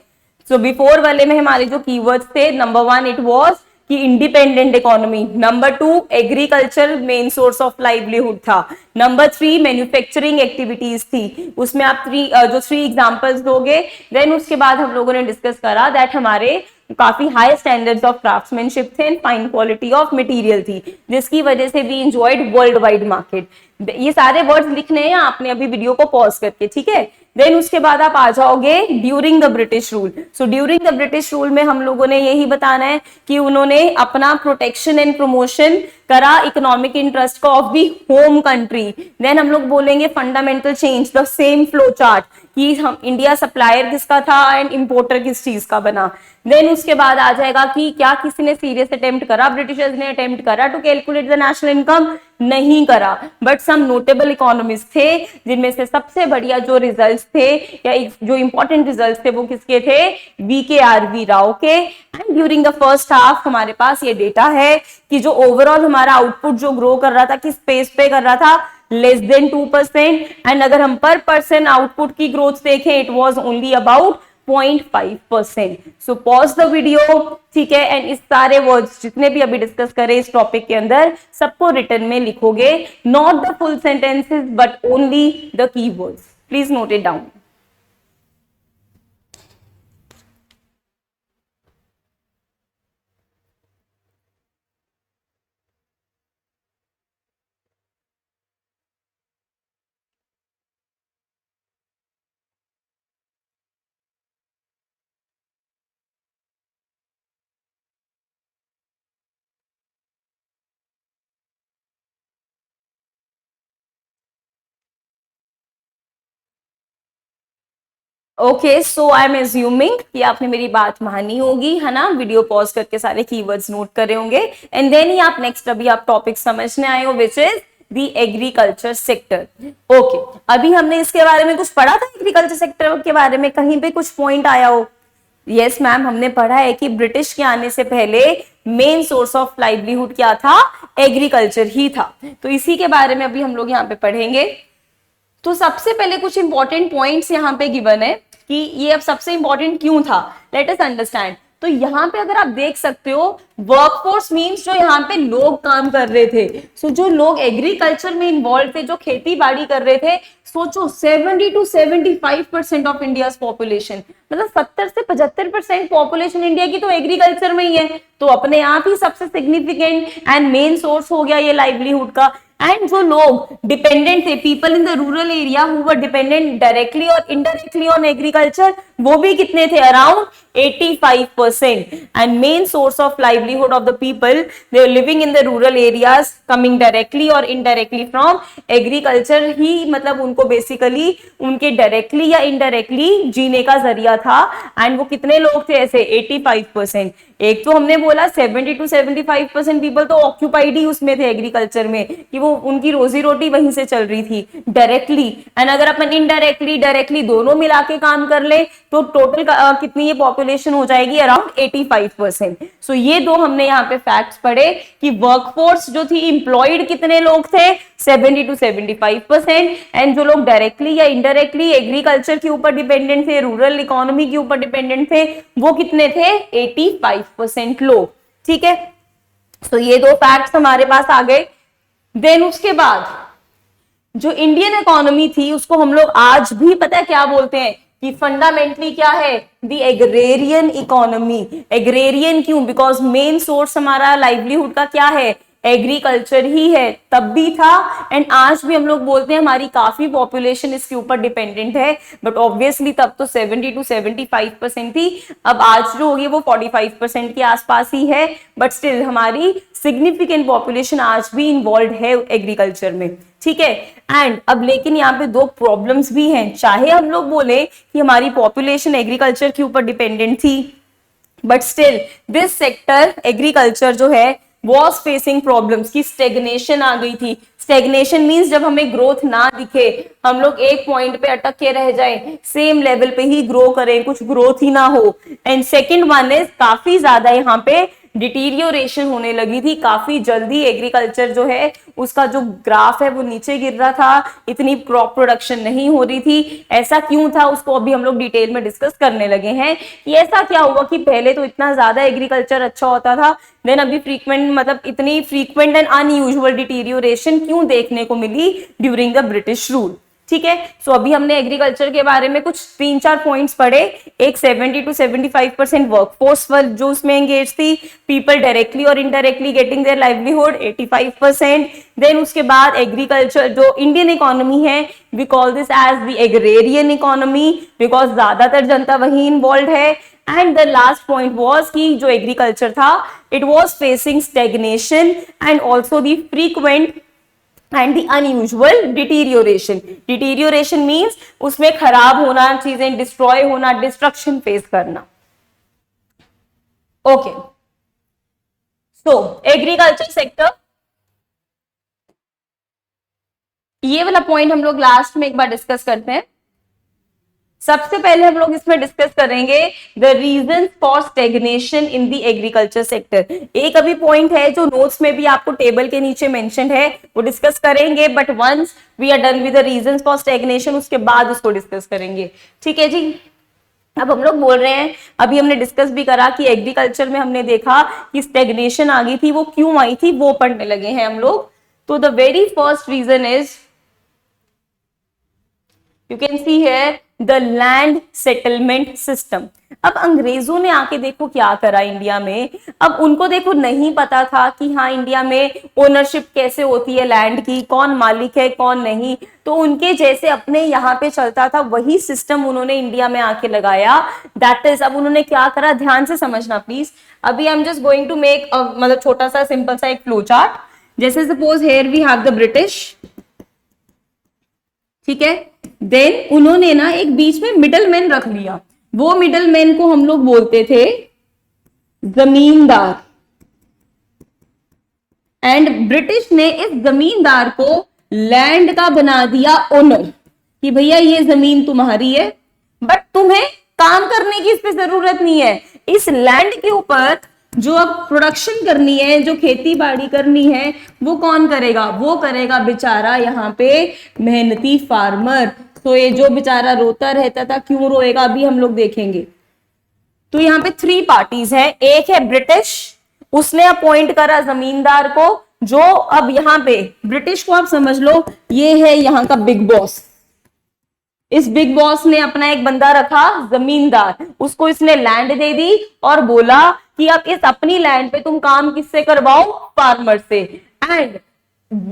सो बिफोर वाले में हमारे जो कीवर्ड्स थे, नंबर 1 इट वाज कि independent economy, number 2 agriculture main source of livelihood था, नंबर 3 मैन्युफैक्चरिंग एक्टिविटीज थी, उसमें आप जो 3 एग्जांपल्स दोगे। देन उसके बाद हम लोगों ने डिस्कस करा दैट हमारे काफी हाई स्टैंडर्ड्स ऑफ क्राफ्ट्समैनशिप थे and fine quality of material थी, जिसकी वजह से we enjoyed world wide market. ये सारे वर्ड्स लिखने हैं आपने अभी वीडियो को पॉज करके, ठीक है। देन उसके बाद आप आ जाओगे during the British rule. So during the British rule में हम लोगों ने यही बताना है कि उन्होंने अपना प्रोटेक्शन एंड प्रमोशन करा इकोनॉमिक इंटरेस्ट को of the home country. Then हम लोग बोलेंगे fundamental change, the same flow chart, कि हम इंडिया सप्लायर किसका था एंड इंपोर्टर किस चीज का बना। देन उसके बाद आ जाएगा कि क्या किसी ने सीरियस अटेम्प्ट करा, ब्रिटिशर्स ने अटेम्प्ट करा to calculate the national income, नहीं करा, बट सम नोटेबल इकोनॉमिस्ट थे, जिनमें से सबसे बढ़िया जो रिजल्ट्स थे या जो इंपॉर्टेंट रिजल्ट्स थे वो किसके थे, VKRV राव के। And during the first half हमारे पास ये डेटा है कि जो ओवरऑल हमारा आउटपुट जो ग्रो कर रहा था किस पेस पे कर रहा था, लेस देन 2%। एंड अगर हम पर पर्सन आउटपुट की ग्रोथ देखें it was only about 0.5%. So pause the video, ठीक है। एंड इस सारे वर्ड्स जितने भी अभी डिस्कस करें इस टॉपिक के अंदर सबको रिटर्न में लिखोगे, not the full sentences but only the keywords, please note it down. Okay, so I am assuming कि आपने मेरी बात मानी होगी, है ना। वीडियो पॉज करके सारे कीवर्ड्स नोट करे होंगे एंड देन ही आप नेक्स्ट अभी आप टॉपिक समझने आए हो which is the agriculture sector. Okay, अभी हमने इसके बारे में कुछ पढ़ा था, एग्रीकल्चर सेक्टर के बारे में कहीं पे कुछ पॉइंट आया हो? यस मैम, हमने पढ़ा है कि ब्रिटिश के आने से पहले मेन सोर्स ऑफ लाइवलीहुड क्या था, एग्रीकल्चर ही था। तो इसी के बारे में अभी हम लोग यहाँ पे पढ़ेंगे। तो सबसे पहले कुछ इंपॉर्टेंट पॉइंट्स यहाँ पे गिवन है कि ये अब सबसे इंपॉर्टेंट क्यों था, लेट अस अंडरस्टैंड। तो यहाँ पे अगर आप देख सकते हो वर्कफोर्स मींस जो यहाँ पे लोग काम कर रहे थे, सो जो लोग एग्रीकल्चर में इन्वॉल्व थे, जो खेती बाड़ी कर रहे थे, सोचो 70 to 75% ऑफ इंडिया पॉपुलेशन, मतलब 70 से 75% पॉपुलेशन इंडिया की तो एग्रीकल्चर में ही है। तो अपने आप ही सबसे सिग्निफिकेंट एंड मेन सोर्स हो गया ये लाइवलीहुड का। एंड जो लोग डिपेंडेंट थे, people in the rural area who were dependent directly और इनडायरेक्टली ऑन एग्रीकल्चर, वो भी कितने थे, around 85%। And main source of livelihood of the people they are living in the rural areas coming directly और indirectly from agriculture ही, मतलब उनको basically उनके डायरेक्टली या इनडायरेक्टली जीने का जरिया था। एंड वो कितने लोग थे ऐसे, 85%। एक तो हमने बोला 70 to 75% पीपल तो ऑक्यूपाइड ही उसमें थे एग्रीकल्चर में, कि वो उनकी रोजी रोटी वहीं से चल रही थी डायरेक्टली। एंड अगर अपन इनडायरेक्टली डायरेक्टली दोनों मिला के काम कर ले तो टोटल कितनी ये पॉपुलेशन हो जाएगी, अराउंड 85%। सो ये दो हमने यहाँ पे फैक्ट्स पढ़े कि वर्कफोर्स जो थी एम्प्लॉयड कितने लोग थे, 70 to 75%। एंड जो लोग डायरेक्टली या इनडायरेक्टली एग्रीकल्चर के ऊपर डिपेंडेंट थे, रूरल इकोनॉमी के ऊपर डिपेंडेंट थे, वो कितने थे, 85% लोग, ठीक है। तो ये दो फैक्ट्स हमारे पास आ गए। देन उसके बाद जो इंडियन इकोनॉमी थी उसको हम लोग आज भी पता है क्या बोलते हैं कि फंडामेंटली क्या है, द एग्रेरियन इकोनॉमी। एग्रेरियन क्यों? बिकॉज मेन सोर्स हमारा लाइवलीहुड का क्या है, एग्रीकल्चर ही है, तब भी था एंड आज भी हम लोग बोलते हैं हमारी काफी पॉपुलेशन इसके ऊपर डिपेंडेंट है, बट ऑब्वियसली तब तो 70 to 75% थी, अब आज जो होगी वो 45% के आसपास ही है, बट स्टिल हमारी सिग्निफिकेंट पॉपुलेशन आज भी इन्वॉल्व है एग्रीकल्चर में, ठीक है। एंड अब लेकिन यहाँ पे दो प्रॉब्लम्स भी हैं, चाहे हम लोग बोले कि हमारी पॉपुलेशन एग्रीकल्चर के ऊपर डिपेंडेंट थी, but still this sector agriculture जो है वॉज फेसिंग प्रॉब्लम्स की स्टेग्नेशन आ गई थी। स्टेग्नेशन मीन्स जब हमें ग्रोथ ना दिखे, हम लोग एक पॉइंट पे अटक के रह जाए, सेम लेवल पे ही ग्रो करें, कुछ ग्रोथ ही ना हो। एंड सेकंड वन इज काफी ज्यादा यहाँ पे डिटीरियोरेशन होने लगी थी, काफी जल्दी एग्रीकल्चर जो है उसका जो ग्राफ है वो नीचे गिर रहा था, इतनी क्रॉप प्रोडक्शन नहीं हो रही थी। ऐसा क्यों था उसको अभी हम लोग डिटेल में डिस्कस करने लगे हैं कि ऐसा क्या हुआ कि पहले तो इतना ज्यादा एग्रीकल्चर अच्छा होता था, देन अभी फ्रीक्वेंट मतलब इतनी फ्रीक्वेंट एंड अनयूजुअल डिटीरियोरेशन क्यों देखने को मिली ड्यूरिंग द ब्रिटिश रूल, ठीक है। सो अभी हमने एग्रीकल्चर के बारे में कुछ 3-4 पॉइंट्स पढ़े। एक 70 to 75% वर्कफोर्स जो उसमें एंगेज थी, पीपल डायरेक्टली और indirectly getting their livelihood 85%। Then उसके बाद एग्रीकल्चर जो इंडियन इकोनॉमी है we call this as the agrarian economy because ज्यादातर जनता वही इन्वॉल्व है। And the last point was कि जो एग्रीकल्चर था it was facing stagnation and also the frequent and the unusual deterioration. Deterioration means उसमें खराब होना, चीजें डिस्ट्रॉय होना, डिस्ट्रक्शन फेस करना। ओके, सो एग्रीकल्चर सेक्टर, ये वाला पॉइंट हम लोग लास्ट में एक बार डिस्कस करते हैं। सबसे पहले हम लोग इसमें डिस्कस करेंगे the reasons for stagnation in the agriculture sector. एक अभी पॉइंट है जो नोट्स में भी आपको टेबल के नीचे मेंशन है, वो डिस्कस करेंगे, but once we are done with the reasons for stagnation उसके बाद उसको डिस्कस करेंगे, ठीक है जी। अब हम लोग बोल रहे हैं, अभी हमने डिस्कस भी करा कि एग्रीकल्चर में हमने देखा कि स्टेग्नेशन आ गई थी, वो क्यों आई थी वो पढ़ने लगे हैं हम लोग। तो the very first reason is you can see here the land settlement system. अब अंग्रेजों ने आके देखो क्या करा इंडिया में। अब उनको देखो नहीं पता था कि हाँ इंडिया में ओनरशिप कैसे होती है लैंड की, कौन मालिक है कौन नहीं, तो उनके जैसे अपने यहाँ पे चलता था वही सिस्टम उन्होंने इंडिया में आके लगाया। दैट इज, अब उन्होंने क्या करा ध्यान से समझना प्लीज। अभी I am just going to make मतलब छोटा सा सिंपल सा एक फ्लो चार्ट। जैसे suppose here we have the British, ठीक है। देन उन्होंने ना एक बीच में मिडल मैन रख लिया, वो मिडल मैन को हम लोग बोलते थे जमींदार। एंड ब्रिटिश ने इस जमींदार को लैंड का बना दिया ओनर कि भैया ये जमीन तुम्हारी है, बट तुम्हें काम करने की इस पे जरूरत नहीं है। इस लैंड के ऊपर जो अब प्रोडक्शन करनी है, जो खेती बाड़ी करनी है, वो कौन करेगा? वो करेगा बेचारा यहाँ पे मेहनती फार्मर। तो ये जो बेचारा रोता रहता था, क्यों रोएगा अभी हम लोग देखेंगे। तो यहाँ पे 3 पार्टीज है। एक है ब्रिटिश, उसने अपॉइंट करा जमींदार को, जो अब यहाँ पे ब्रिटिश को आप समझ लो ये है यहाँ का बिग बॉस। इस बिग बॉस ने अपना एक बंदा रखा जमींदार, उसको इसने लैंड दे दी और बोला कि अब इस अपनी लैंड पे तुम काम किससे करवाओ? फार्मर से। एंड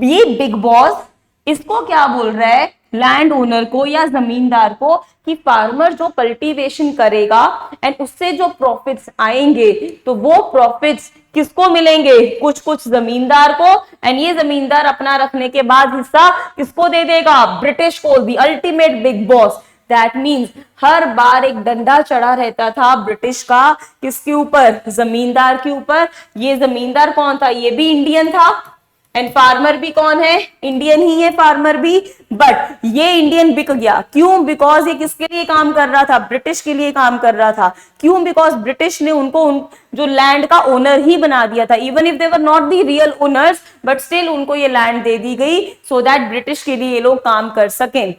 ये बिग बॉस इसको क्या बोल रहा है लैंड ओनर को या जमींदार को कि फार्मर जो कल्टीवेशन करेगा एंड उससे जो प्रॉफिट्स आएंगे तो वो प्रॉफिट्स किसको मिलेंगे? कुछ कुछ जमींदार को। एंड ये जमींदार अपना रखने के बाद हिस्सा किसको दे देगा? ब्रिटिश को, the ultimate big boss. That means हर बार एक डंडा चढ़ा रहता था ब्रिटिश का, किसके ऊपर? जमींदार के ऊपर। ये जमींदार कौन था? ये भी इंडियन था। एंड फार्मर भी कौन है? इंडियन ही है फार्मर भी। बट ये इंडियन बिक गया, क्यों? बिकॉज ये किसके लिए काम कर रहा था? ब्रिटिश के लिए काम कर रहा था। क्यों? बिकॉज ब्रिटिश ने उनको जो लैंड का ओनर ही बना दिया था। Even if they were not the real owners, but still उनको ये लैंड दे दी गई सो दैट ब्रिटिश के लिए ये लोग काम कर सकें।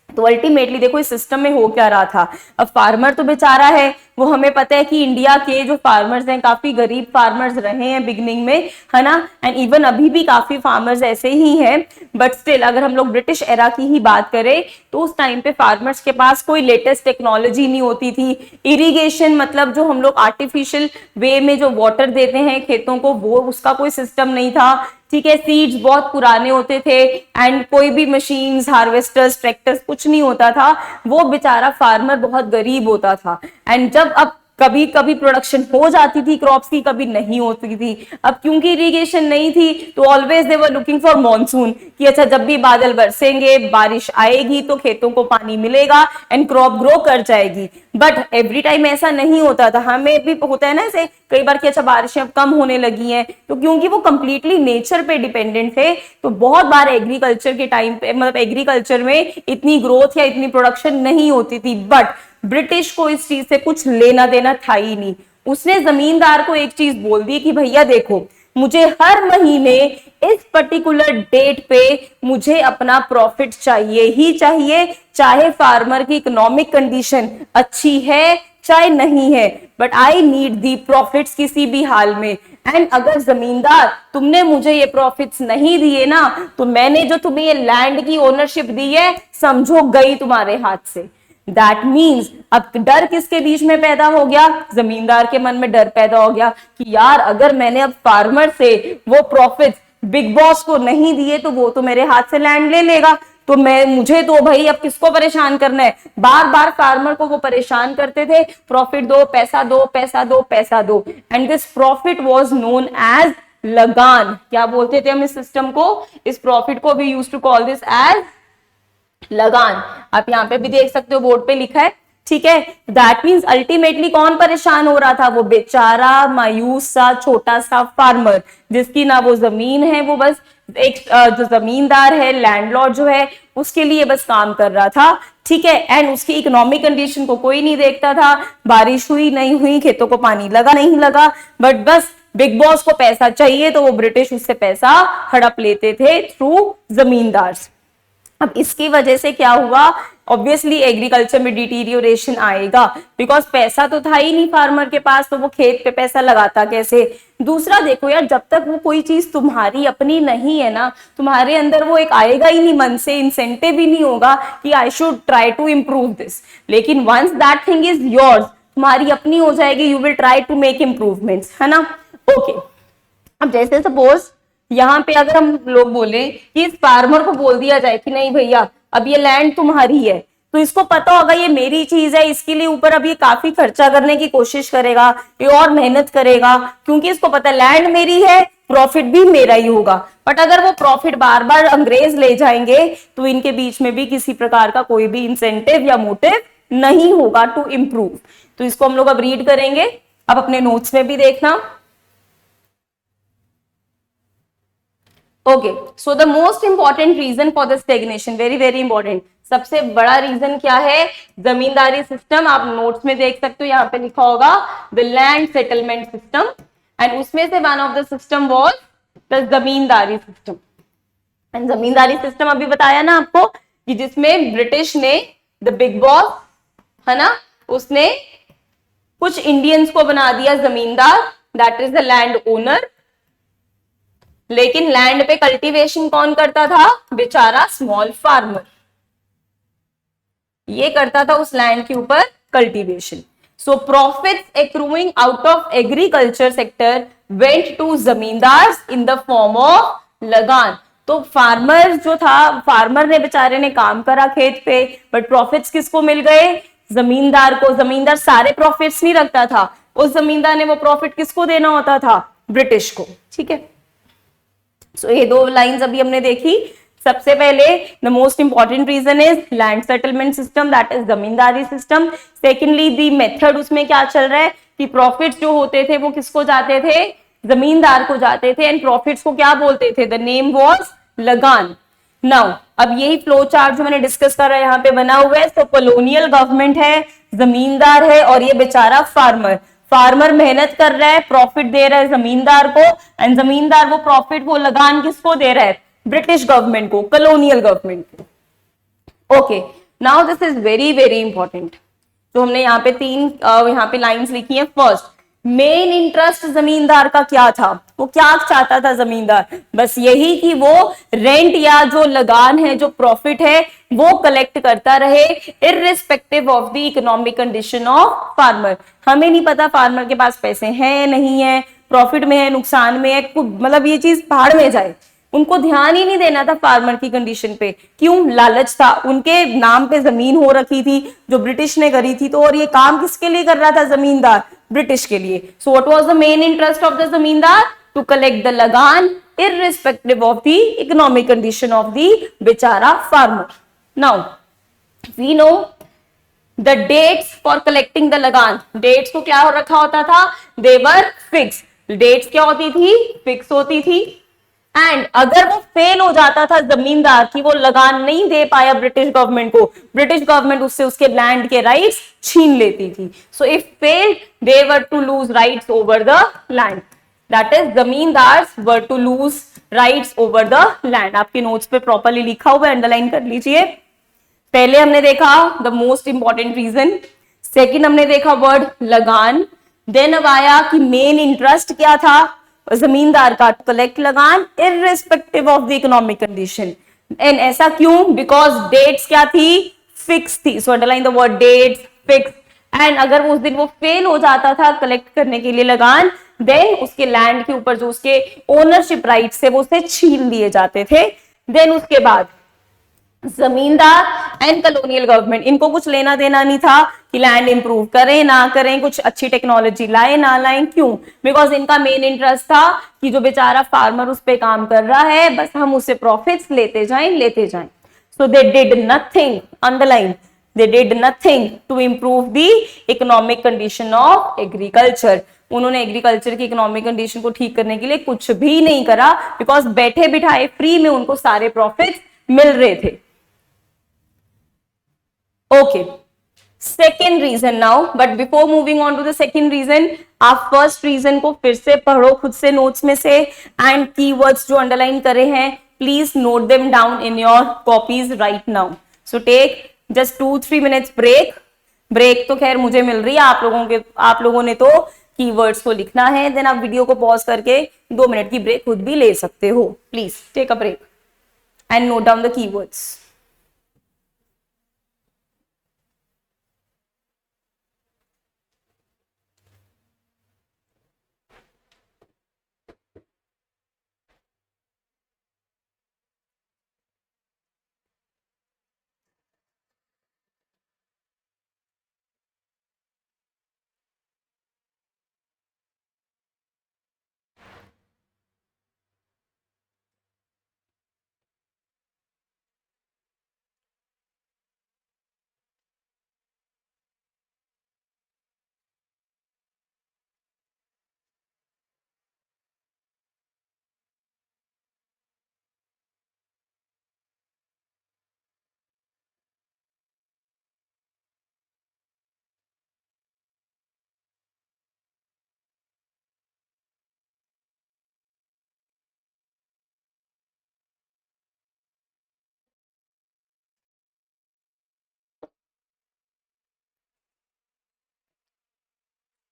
तो अल्टीमेटली देखो इस सिस्टम में हो क्या रहा था। अब फार्मर तो बेचारा है, वो हमें पता है कि इंडिया के जो फार्मर्स हैं काफी गरीब फार्मर्स रहे हैं बिगिनिंग में, है ना, एंड इवन अभी भी काफी फार्मर्स ऐसे ही हैं, बट स्टिल अगर हम लोग ब्रिटिश एरा की ही बात करें तो उस टाइम पे फार्मर्स के पास कोई लेटेस्ट टेक्नोलॉजी नहीं होती थी। इरिगेशन मतलब जो हम लोग आर्टिफिशियल वे में जो वाटर देते हैं खेतों को, वो उसका कोई सिस्टम नहीं था, ठीक है। सीड्स बहुत पुराने होते थे एंड कोई भी मशीन्स, हार्वेस्टर्स, ट्रैक्टर्स कुछ नहीं होता था। वो बेचारा फार्मर बहुत गरीब होता था एंड जब अब कभी कभी प्रोडक्शन हो जाती थी क्रॉप्स की, कभी नहीं होती थी। अब क्योंकि इरिगेशन नहीं थी तो always they were looking for monsoon, कि अच्छा जब भी बादल बरसेंगे, बारिश आएगी तो खेतों को पानी मिलेगा एंड क्रॉप ग्रो कर जाएगी। बट एवरी टाइम ऐसा नहीं होता था। हमें भी होता है ना ऐसे कई बार कि अच्छा बारिशें अब कम होने लगी हैं, तो क्योंकि वो कंप्लीटली नेचर पे डिपेंडेंट थे तो बहुत बार एग्रीकल्चर के टाइम पे, मतलब एग्रीकल्चर में इतनी ग्रोथ या इतनी प्रोडक्शन नहीं होती थी। बट ब्रिटिश को इस चीज से कुछ लेना देना था ही नहीं। उसने जमींदार को एक चीज बोल दी कि भैया देखो, मुझे हर महीने इस पर्टिकुलर डेट पे मुझे अपना प्रॉफिट चाहिए ही चाहिए, चाहे फार्मर की इकोनॉमिक कंडीशन अच्छी है चाहे नहीं है, but I need the profits किसी भी हाल में। एंड अगर जमींदार तुमने मुझे ये प्रॉफिट्स नहीं दिए ना, तो मैंने जो तुम्हें ये लैंड की ओनरशिप दी है समझो गई तुम्हारे हाथ से। दैट मीन्स अब डर किसके बीच में पैदा हो गया? जमींदार के मन में डर पैदा हो गया कि यार अगर मैंने अब फार्मर से वो प्रॉफिट बिग बॉस को नहीं दिए तो वो तो मेरे हाथ से लैंड ले लेगा, तो मुझे तो भाई अब किसको परेशान करना है। बार बार फार्मर को वो परेशान करते थे, प्रॉफिट दो, पैसा दो, पैसा दो, पैसा दो। And this profit was known as lagaan. क्या बोलते थे हम इस सिस्टम को? इस प्रॉफिट को we used to call this as lagaan. आप यहाँ पे भी देख सकते हो बोर्ड पे लिखा है, ठीक है। दैट मीन्स अल्टीमेटली कौन परेशान हो रहा था? वो बेचारा मायूस सा छोटा सा फार्मर जिसकी ना वो जमीन है, वो बस एक जो जमींदार है, लैंडलॉर्ड जो है, उसके लिए बस काम कर रहा था, ठीक है। एंड उसकी इकोनॉमिक कंडीशन को कोई नहीं देखता था, बारिश हुई नहीं हुई, खेतों को पानी लगा नहीं लगा, बट बस बिग बॉस को पैसा चाहिए तो वो ब्रिटिश उससे पैसा हड़प लेते थे थ्रू जमींदार। अब इसकी वजह से क्या हुआ? ऑब्वियसली एग्रीकल्चर में डिटीरियोरेशन आएगा, बिकॉज पैसा तो था ही नहीं फार्मर के पास, तो वो खेत पे पैसा लगाता कैसे? दूसरा देखो यार, जब तक वो कोई चीज तुम्हारी अपनी नहीं है ना, तुम्हारे अंदर वो एक आएगा ही नहीं, मन से इंसेंटिव ही नहीं होगा कि I should try to improve this. लेकिन once that thing is yours, तुम्हारी अपनी हो जाएगी, you will try to make improvements, है ना। ओके, अब जैसे सपोज यहाँ पे अगर हम लोग बोले कि इस फार्मर को बोल दिया जाए कि नहीं भैया अब ये लैंड तुम्हारी है, तो इसको पता होगा ये मेरी चीज है, इसके लिए ऊपर अब ये काफी खर्चा करने की कोशिश करेगा, ये और मेहनत करेगा, क्योंकि इसको पता लैंड मेरी है, प्रॉफिट भी मेरा ही होगा। बट अगर वो प्रॉफिट बार बार अंग्रेज ले जाएंगे तो इनके बीच में भी किसी प्रकार का कोई भी इंसेंटिव या मोटिव नहीं होगा टू इम्प्रूव। तो इसको हम लोग अब रीड करेंगे, अब अपने नोट्स में भी देखना। Okay, so the most important reason for the stagnation, very very important, सबसे बड़ा रीजन क्या है? जमींदारी सिस्टम। आप नोट्स में देख सकते हो, यहाँ पे लिखा होगा the land settlement system, and उसमें से one of the system was the zamindari system. And zamindari system अभी बताया ना आपको कि जिसमें ब्रिटिश ने द बिग बॉस, है ना, उसने कुछ इंडियंस को बना दिया जमींदार, that is the land owner. लेकिन लैंड पे कल्टीवेशन कौन करता था? बेचारा स्मॉल फार्मर, ये करता था उस लैंड के ऊपर cultivation. So profits accruing out of agriculture sector went to zamindars in the form of lagaan. तो फार्मर जो था, फार्मर ने बेचारे ने काम करा खेत पे, बट प्रॉफिट्स किसको मिल गए? जमींदार को। जमींदार सारे प्रॉफिट्स नहीं रखता था, उस जमींदार ने वो प्रॉफिट किसको देना होता था? ब्रिटिश को, ठीक है। सो ये दो लाइंस अभी हमने देखी। सबसे पहले the most important reason is land settlement system, that is zamindari system. Secondly the method, उसमें क्या चल रहा है कि प्रॉफिट्स जो होते थे वो किसको जाते थे? जमींदार को जाते थे, एंड प्रॉफिट्स को क्या बोलते थे? द नेम वाज लगान। नाउ अब यही फ्लो चार्ट जो मैंने डिस्कस करा यहाँ पे बना हुआ है। तो कॉलोनियल गवर्नमेंट है, जमींदार है, और ये बेचारा फार्मर। फार्मर मेहनत कर रहा है, प्रॉफिट दे रहा है जमींदार को, एंड जमींदार वो प्रॉफिट, वो लगान किसको दे रहा है? ब्रिटिश गवर्नमेंट को, कॉलोनियल गवर्नमेंट को। Okay, now this is very very important. तो हमने यहाँ पे यहाँ पे लाइंस लिखी है। फर्स्ट, मेन इंटरेस्ट जमींदार का क्या था, वो क्या चाहता था जमींदार, बस यही कि वो रेंट या जो लगान है, जो प्रॉफिट है, वो कलेक्ट करता रहे irrespective of the economic condition of farmer. हमें नहीं पता फार्मर के पास पैसे हैं नहीं है, प्रॉफिट में है नुकसान में है, मतलब ये चीज भाड़ में जाए, उनको ध्यान ही नहीं देना था फार्मर की कंडीशन पे। क्यों? लालच था, उनके नाम पे जमीन हो रखी थी जो ब्रिटिश ने करी थी, तो और ये काम किसके लिए कर रहा था जमींदार? ब्रिटिश के लिए। So what was the main interest of the जमींदार? टू कलेक्ट द लगान irrespective of the economic condition of the बेचारा farmer. Now we know the dates for collecting the लगान, dates को क्या हो रखा होता था? they were fixed. dates क्या होती थी? fix होती थी। एंड अगर वो फेल हो जाता था जमींदार कि वो लगान नहीं दे पाया ब्रिटिश गवर्नमेंट को, ब्रिटिश गवर्नमेंट उससे उसके लैंड के राइट्स छीन लेती थी। So if fail they were to lose rights over the land, that is zamindars were to lose rights over the land. आपके नोट्स पे प्रॉपरली लिखा हुआ है, अंडरलाइन कर लीजिए। पहले हमने देखा the most important reason, second हमने देखा वर्ड लगान, देन अब आया कि मेन इंटरेस्ट क्या था जमींदार का, collect lagaan irrespective of the economic condition. And ऐसा क्यों? बिकॉज डेट्स क्या थी? फिक्स थी। So underline the word dates, fix. And अगर उस दिन वो फेल हो जाता था कलेक्ट करने के लिए लगान, देन उसके लैंड के ऊपर जो उसके ओनरशिप राइट्स थे वो उसे छीन लिए जाते थे। देन उसके बाद जमींदार एंड कॉलोनियल गवर्नमेंट, इनको कुछ लेना देना नहीं था कि लैंड इंप्रूव करें ना करें, कुछ अच्छी टेक्नोलॉजी लाए ना लाएं। क्यों? बिकॉज इनका मेन इंटरेस्ट था कि जो बेचारा फार्मर उस पे काम कर रहा है, बस हम उससे प्रॉफिट्स लेते जाएं। So they did nothing, underline, they did nothing to improve the economic condition of agriculture. उन्होंने एग्रीकल्चर की इकोनॉमिक कंडीशन को ठीक करने के लिए कुछ भी नहीं करा, बिकॉज बैठे बिठाए फ्री में उनको सारे प्रॉफिट्स मिल रहे थे। Okay, second reason now, but before moving on to the second reason, आप first reason को फिर से पढ़ो खुद से नोट्स में से, and keywords जो अंडरलाइन करे हैं please note them down in your copies right now. So take just 2-3 minutes break तो खैर मुझे मिल रही है, आप लोगों ने तो keywords को लिखना है, देन आप वीडियो को पॉज करके 2 मिनट की ब्रेक खुद भी ले सकते हो। Please take a break and note down the keywords.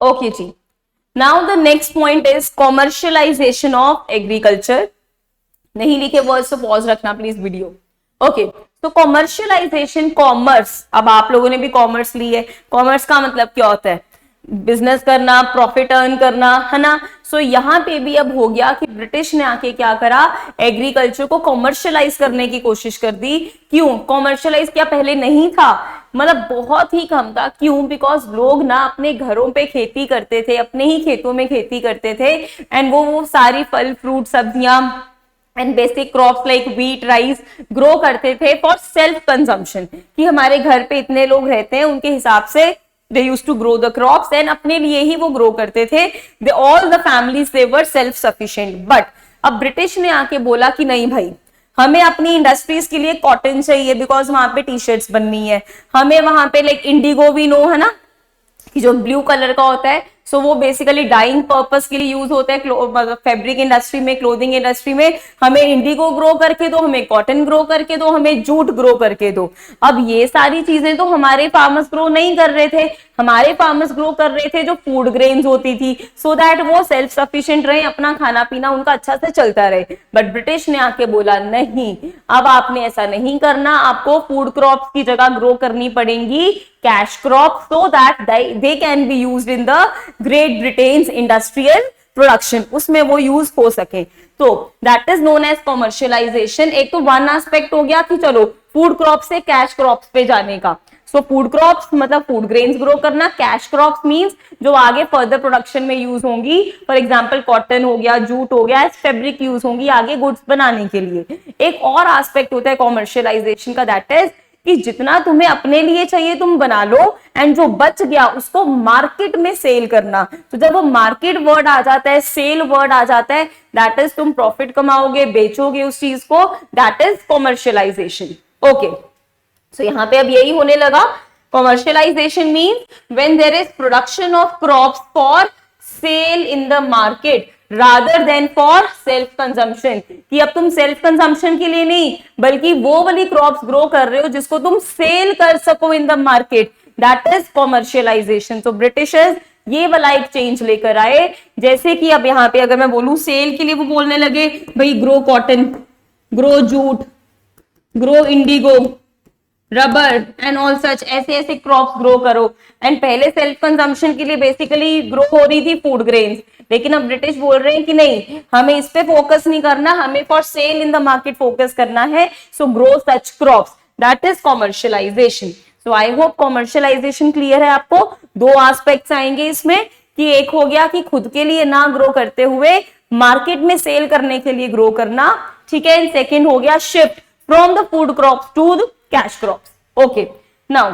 Okay जी, now the next point is commercialisation of agriculture. नहीं लिखे वर्ड्स तो पॉज रखना प्लीज वीडियो। ओके, तो कॉमर्शियलाइजेशन, कॉमर्स, अब आप लोगों ने भी कॉमर्स ली है, कॉमर्स का मतलब क्या होता है? बिजनेस करना, प्रॉफिट अर्न करना, है ना। सो यहाँ पे भी अब हो गया कि ब्रिटिश ने आके क्या करा, एग्रीकल्चर को कॉमर्शियलाइज करने की कोशिश कर दी। क्यों कॉमर्शियलाइज? क्या पहले नहीं था? मतलब बहुत ही कम था। क्यों? बिकॉज लोग ना अपने घरों पे खेती करते थे, अपने ही खेतों में खेती करते थे, एंड वो सारी फल फ्रूट सब्जियां and basic crops like wheat rice grow करते थे फॉर सेल्फ कंजम्पशन, कि हमारे घर पे इतने लोग रहते हैं उनके हिसाब से they used to grow the crops and अपने लिए ही वो ग्रो करते थे। they all the families they were self sufficient, but अब ब्रिटिश ने आके बोला कि नहीं भाई, हमें अपनी इंडस्ट्रीज के लिए कॉटन चाहिए, बिकॉज वहां पे टी शर्ट्स बननी है, हमें वहां पे लाइक इंडिगो भी नो, है ना, कि जो ब्लू कलर का होता है, सो वो बेसिकली डाइंग पर्पस के लिए यूज होता है, मतलब फैब्रिक इंडस्ट्री में, क्लोथिंग इंडस्ट्री में। हमें इंडिगो ग्रो करके दो, हमें कॉटन ग्रो करके दो, हमें जूट ग्रो करके दो। अब ये सारी चीजें तो हमारे फार्मर्स ग्रो नहीं कर रहे थे, हमारे फार्मर्स ग्रो कर रहे थे जो फूड ग्रेन्स होती थी, सो दैट वो सेल्फ सफिशिएंट रहे, अपना खाना पीना उनका अच्छा से चलता रहे। बट ब्रिटिश ने आके बोला नहीं, अब आपने ऐसा नहीं करना, आपको फूड क्रॉप्स की जगह ग्रो करनी पड़ेंगी cash crop, so that they can be used in the Great Britain's industrial production, उसमें वो यूज हो सके। तो that is known as commercialisation. एक तो वन एस्पेक्ट हो गया कि चलो फूड क्रॉप से कैश क्रॉप्स पे जाने का। सो फूड क्रॉप्स मतलब फूड ग्रेन्स ग्रो करना, कैश क्रॉप्स मींस जो आगे फर्दर प्रोडक्शन में यूज होंगी, फॉर एग्जांपल कॉटन हो गया, जूट हो गया, फैब्रिक यूज होंगी आगे गुड्स बनाने के लिए। एक और एस्पेक्ट होता है कॉमर्शियलाइजेशन का, दैट इज कि जितना तुम्हें अपने लिए चाहिए तुम बना लो, एंड जो बच गया उसको मार्केट में सेल करना। तो जब वो मार्केट वर्ड आ जाता है, सेल वर्ड आ जाता है, दैट इज तुम प्रॉफिट कमाओगे, बेचोगे उस चीज को, that is commercialisation. Okay, so यहां पे अब यही होने लगा। Commercialisation means when there is production of crops for sale in the market rather than for self consumption, कि अब तुम सेल्फ कंजम्पशन के लिए नहीं बल्कि वो वाली क्रॉप्स ग्रो कर रहे हो जिसको तुम सेल कर सको इन the market, that is commercialisation. तो ब्रिटिशर्स ये वाला एक चेंज लेकर आए, जैसे कि अब यहाँ पे अगर मैं बोलूं सेल के लिए, वो बोलने लगे भाई grow cotton, grow jute, grow Indigo, rubber and all such, ऐसे ऐसे क्रॉप्स ग्रो करो। एंड पहले सेल्फ कंजम्पशन के लिए बेसिकली ग्रो हो रही थी फूड ग्रेन्स, लेकिन अब ब्रिटिश बोल रहे हैं कि नहीं, हमें इस पे फोकस नहीं करना, हमें for sale in the market focus करना है। So grow such crops, that is commercialisation. So I hope commercialisation clear है आपको। दो एस्पेक्ट्स आएंगे इसमें, कि एक हो गया कि खुद के लिए ना ग्रो करते हुए मार्केट में सेल करने के लिए ग्रो करना, ठीक है। एंड सेकेंड हो गया shift from the food crops to the cash crops. Okay, now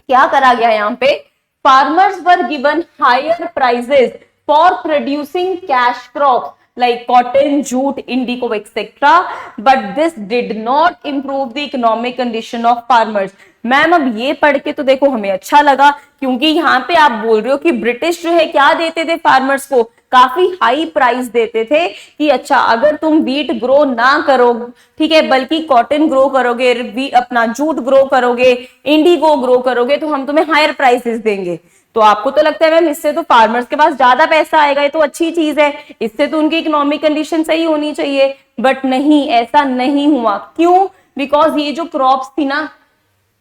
क्या करा गया यहाँ पे, farmers were given higher prices for producing cash crops like cotton, jute, indigo, etc. But this did not improve the economic condition of farmers. Ma'am अब ये पढ़ के तो देखो हमें अच्छा लगा, क्योंकि यहाँ पे आप बोल रहे हो कि ब्रिटिश जो है क्या देते थे फार्मर्स को, काफी हाई प्राइस देते थे कि अच्छा अगर तुम वीट ग्रो ना करो, ठीक है, बल्कि कॉटन ग्रो करोगे, अपना जूट ग्रो करोगे, इंडिगो ग्रो करोगे, तो हम तुम्हें हायर प्राइसेस देंगे। तो आपको तो लगता है मैम इससे तो फार्मर्स के पास ज्यादा पैसा आएगा, ये तो अच्छी चीज है, इससे तो उनकी इकोनॉमिक कंडीशन सही होनी चाहिए। बट नहीं, ऐसा नहीं हुआ। क्यों? बिकॉज ये जो क्रॉप्स थी ना,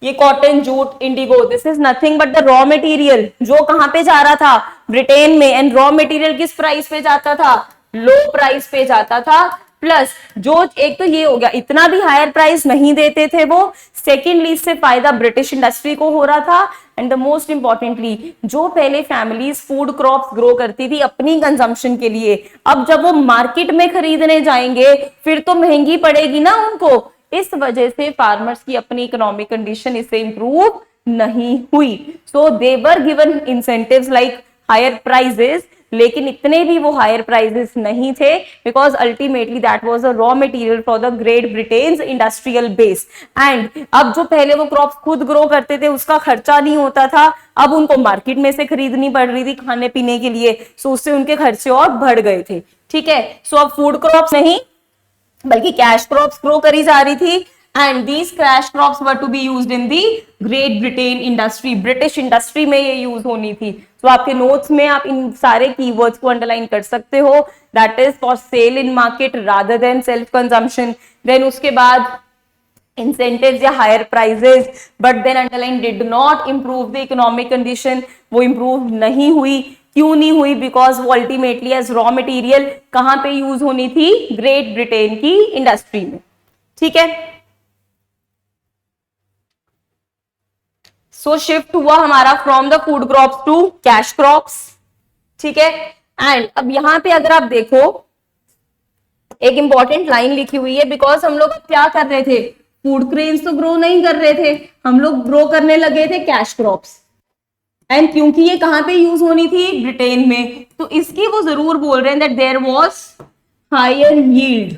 ये cotton, jute, Indigo, this is nothing but the raw material, जो कहां पे जा रहा था, ब्रिटेन में। एंड रॉ मटेरियल किस प्राइस पे जाता था, लो प्राइस पे जाता था। प्लस जो एक तो ये हो गया, इतना भी हायर प्राइस नहीं देते थे वो, सेकेंडली इससे फायदा ब्रिटिश इंडस्ट्री को हो रहा था। एंड द मोस्ट इंपॉर्टेंटली, जो पहले फैमिलीज फूड क्रॉप्स ग्रो करती थी अपनी कंजम्पशन के लिए, अब जब वो मार्केट में खरीदने जाएंगे फिर तो महंगी पड़ेगी ना उनको। इस वजह से फार्मर्स की अपनी इकोनॉमिक कंडीशन इससे इंप्रूव नहीं हुई। So they were given incentives like higher prices, लेकिन इतने भी वो हायर प्राइजेस नहीं थे, because ultimately that was a raw material for the Great Britain's industrial base. And अब जो पहले वो क्रॉप्स खुद ग्रो करते थे उसका खर्चा नहीं होता था, अब उनको मार्केट में से खरीदनी पड़ रही थी खाने पीने के लिए, सो उससे उनके खर्चे और बढ़ गए थे, ठीक है। सो अब फूड क्रॉप्स नहीं बल्कि कैश क्रॉप्स ग्रो करी जा रही थी, and these cash crops were to be used in the Great Britain industry, British industry में ये यूज होनी थी। तो आपके नोट्स में आप इन सारे कीवर्ड्स को अंडरलाइन कर सकते हो, that is for sale in market rather than self consumption. Then उसके बाद incentives या higher prices, but then underline did not improve the economic condition, वो improve नहीं हुई। क्यों नहीं हुई? बिकॉज वो अल्टीमेटली एज रॉ मटेरियल कहां पे यूज होनी थी, ग्रेट ब्रिटेन की इंडस्ट्री में, ठीक है। सो शिफ्ट हुआ हमारा from the food crops to cash crops, ठीक है। एंड अब यहां पे अगर आप देखो एक इंपॉर्टेंट लाइन लिखी हुई है, बिकॉज हम लोग क्या कर रहे थे, फूड ग्रेन्स तो ग्रो नहीं कर रहे थे, हम लोग ग्रो करने लगे थे कैश क्रॉप्स। एंड क्योंकि ये कहां पे यूज होनी थी, ब्रिटेन में, तो इसकी वो जरूर बोल रहे हैं that there was higher yield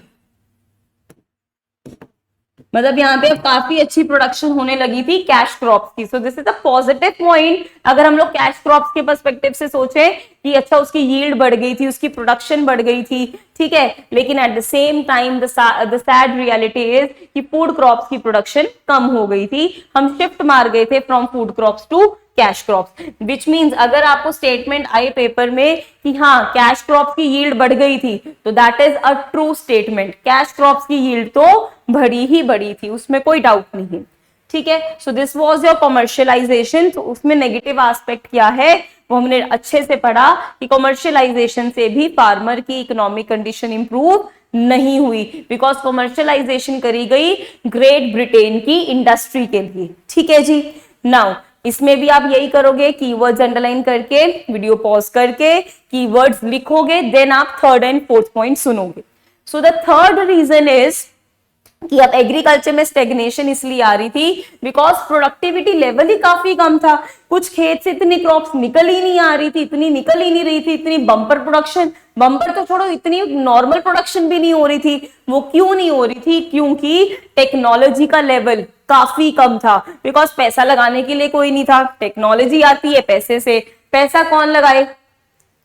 मतलब यहाँ पे अब काफी अच्छी प्रोडक्शन होने लगी थी कैश क्रॉप्स की। सो this is a positive point. अगर हम लोग कैश क्रॉप्स के पर्सपेक्टिव से सोचें कि अच्छा उसकी यील्ड बढ़ गई थी, उसकी प्रोडक्शन बढ़ गई थी, ठीक है, लेकिन at the same time the sad reality is कि फूड क्रॉप्स की प्रोडक्शन कम हो गई थी। हम शिफ्ट मार गए थे from food crops to cash crops, which means अगर आपको स्टेटमेंट आए पेपर में कि हाँ कैश क्रॉप्स की यील्ड बढ़ गई थी, तो that is a true statement. Cash crops की यील्ड तो बढ़ी ही बढ़ी थी, उसमें कोई डाउट नहीं, ठीक है। So this was your commercialisation. तो उसमें नेगेटिव एस्पेक्ट क्या है वो हमने अच्छे से पढ़ा कि कमर्शियलाइजेशन से भी फार्मर की इकोनॉमिक कंडीशन इंप्रूव नहीं हुई, बिकॉज कमर्शियलाइजेशन करी गई ग्रेट ब्रिटेन की इंडस्ट्री के लिए, ठीक है जी। नाउ इसमें भी आप यही करोगे, कीवर्ड्स अंडरलाइन करके, वीडियो पॉज करके कीवर्ड्स लिखोगे, देन आप थर्ड एंड फोर्थ पॉइंट सुनोगे। So the third reason is कि अब एग्रीकल्चर में स्टेग्नेशन इसलिए आ रही थी बिकॉज प्रोडक्टिविटी लेवल ही काफी कम था। कुछ खेत से इतनी क्रॉप्स निकल ही नहीं आ रही थी, इतनी निकल ही नहीं रही थी, इतनी बम्पर प्रोडक्शन, बम्पर तो छोड़ो, इतनी नॉर्मल प्रोडक्शन भी नहीं हो रही थी। वो क्यों नहीं हो रही थी? क्योंकि टेक्नोलॉजी का लेवल काफी कम था, बिकॉज पैसा लगाने के लिए कोई नहीं था। टेक्नोलॉजी आती है पैसे से, पैसा कौन लगाए?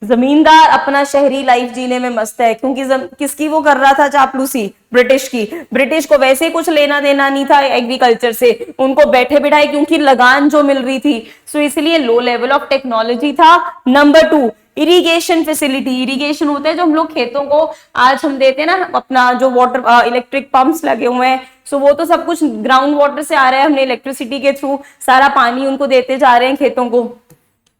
जमींदार अपना शहरी लाइफ जीने में मस्त है, क्योंकि किसकी वो कर रहा था चापलूसी? ब्रिटिश की। ब्रिटिश को वैसे कुछ लेना देना नहीं था एग्रीकल्चर से, उनको बैठे बिठाए क्योंकि लगान जो मिल रही थी, सो इसलिए लो लेवल ऑफ टेक्नोलॉजी था। Number 2, irrigation facility. इरिगेशन होता है जो हम लोग खेतों को आज हम देते हैं ना, अपना जो वाटर इलेक्ट्रिक पंप्स लगे हुए हैं, सो वो तो सब कुछ ग्राउंड वाटर से आ रहा है, हमने इलेक्ट्रिसिटी के थ्रू सारा पानी उनको देते जा रहे हैं खेतों को।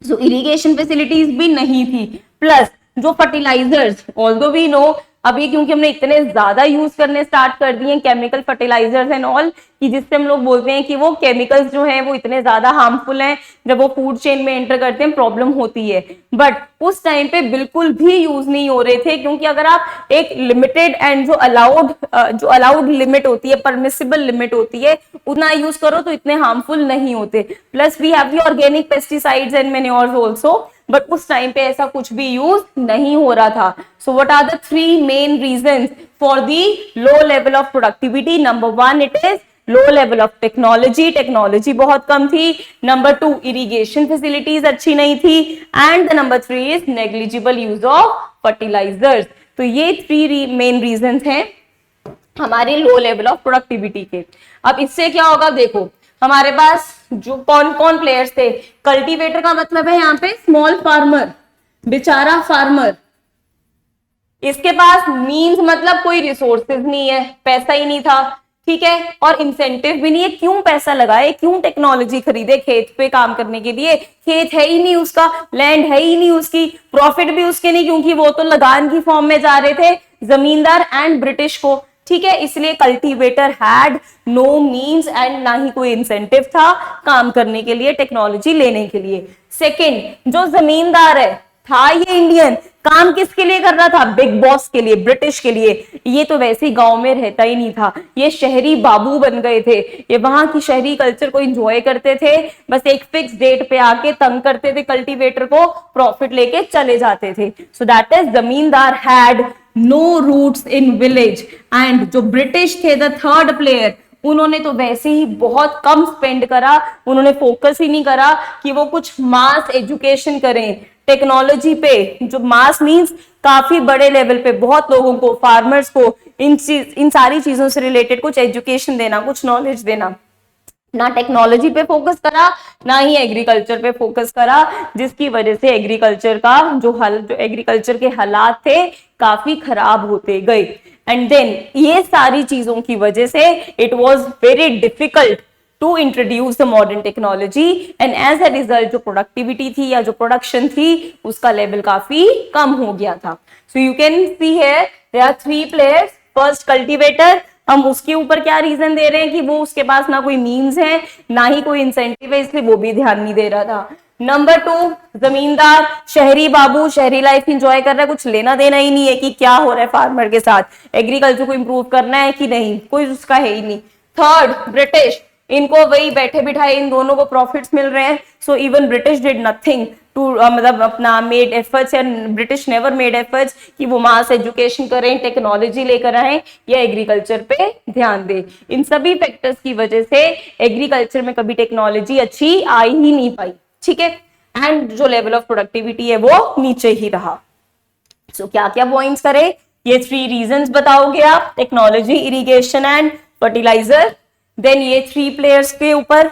सो इरिगेशन फैसिलिटीज भी नहीं थी। प्लस जो फर्टिलाइजर्स, ऑल्दो वी नो अभी क्योंकि हमने इतने ज्यादा यूज करने स्टार्ट कर दिए केमिकल फर्टिलाइजर्स एंड ऑल, कि जिससे हम लोग बोलते हैं कि वो केमिकल्स जो हैं वो इतने ज्यादा हार्मफुल हैं, जब वो फूड चेन में एंटर करते हैं प्रॉब्लम होती है। बट उस टाइम पे बिल्कुल भी यूज नहीं हो रहे थे, क्योंकि अगर आप एक लिमिटेड एंड जो अलाउड लिमिट होती है, परमिसिबल लिमिट होती है, उतना यूज करो तो इतने हार्मफुल नहीं होते। Plus we have the organic pesticides and manures also, but उस टाइम पे ऐसा कुछ भी यूज नहीं हो रहा था। So what are the 3 main reasons for the low level of productivity? Number 1 it is low level of technology, technology बहुत कम थी। नंबर 2 इरिगेशन फैसिलिटीज अच्छी नहीं थी, and the number 3 is negligible use of fertilisers. तो ये 3 main reasons हैं हमारे लो लेवल ऑफ प्रोडक्टिविटी के। अब इससे क्या होगा? देखो हमारे पास जो कौन कौन प्लेयर्स थे। कल्टीवेटर का मतलब है यहाँ पे स्मॉल फार्मर, बेचारा फार्मर, इसके पास मींस मतलब कोई रिसोर्सेज नहीं है, पैसा ही नहीं था, ठीक है, और इंसेंटिव भी नहीं है। क्यों पैसा लगाए, क्यों टेक्नोलॉजी खरीदे खेत पे काम करने के लिए? खेत है ही नहीं उसका, लैंड है ही नहीं उसकी, प्रॉफिट भी उसके नहीं, क्योंकि वो तो लगान की फॉर्म में जा रहे थे जमींदार एंड ब्रिटिश को, ठीक है। इसलिए cultivator had no means and ना ही कोई इंसेंटिव था काम करने के लिए, टेक्नोलॉजी लेने के लिए। सेकंड, जो जमींदार है था ये इंडियन, काम किसके लिए कर रहा था? बिग बॉस के लिए, ब्रिटिश के लिए। ये तो वैसे ही गांव में रहता ही नहीं था, ये शहरी बाबू बन गए थे, ये वहां की शहरी कल्चर को एंजॉय करते थे, बस एक फिक्स डेट पे आके तंग करते थे कल्टीवेटर को, प्रॉफिट लेके चले जाते थे। So that is zamindar had no roots in village. And जो ब्रिटिश थे द थर्ड प्लेयर, उन्होंने तो वैसे ही बहुत कम स्पेंड करा, उन्होंने फोकस ही नहीं करा कि वो कुछ मास एजुकेशन करें टेक्नोलॉजी पे। जो मास मींस काफी बड़े लेवल पे बहुत लोगों को, फार्मर्स को इन सारी चीजों से रिलेटेड कुछ एजुकेशन देना, कुछ नॉलेज देना। ना टेक्नोलॉजी पे फोकस करा, ना ही एग्रीकल्चर पे फोकस करा, जिसकी वजह से एग्रीकल्चर का जो एग्रीकल्चर के हालात थे काफी खराब होते गए। एंड देन ये सारी चीजों की वजह से it was very difficult to introduce the modern technology, and as a result जो प्रोडक्टिविटी थी या जो प्रोडक्शन थी उसका लेवल काफी कम हो गया था। So you can see here there are 3 players. First cultivator, हम उसके ऊपर क्या रीजन दे रहे हैं कि वो उसके पास ना कोई मीन्स है ना ही कोई इंसेंटिव है, इसलिए वो भी ध्यान नहीं दे रहा था। नंबर 2 जमींदार, शहरी बाबू, शहरी लाइफ एंजॉय कर रहा है, कुछ लेना देना ही नहीं है कि क्या हो रहा है फार्मर के साथ, एग्रीकल्चर को इंप्रूव करना है कि नहीं, कोई उसका है ही नहीं। थर्ड ब्रिटिश, इनको वही बैठे बिठाए इन दोनों को प्रॉफिट्स मिल रहे हैं. So even British did nothing to मतलब अपना made efforts, and British never made efforts कि वो वहां से एजुकेशन करें, टेक्नोलॉजी लेकर आए या एग्रीकल्चर पे ध्यान दे. इन सभी फैक्टर्स की वजह से एग्रीकल्चर में कभी टेक्नोलॉजी अच्छी आ ही नहीं पाई. ठीक है. एंड जो लेवल ऑफ प्रोडक्टिविटी है वो नीचे ही रहा. सो क्या क्या पॉइंट्स करें, ये 3 रीजंस बताओगे आप, technology, irrigation and fertiliser. Then ये 3 प्लेयर्स के ऊपर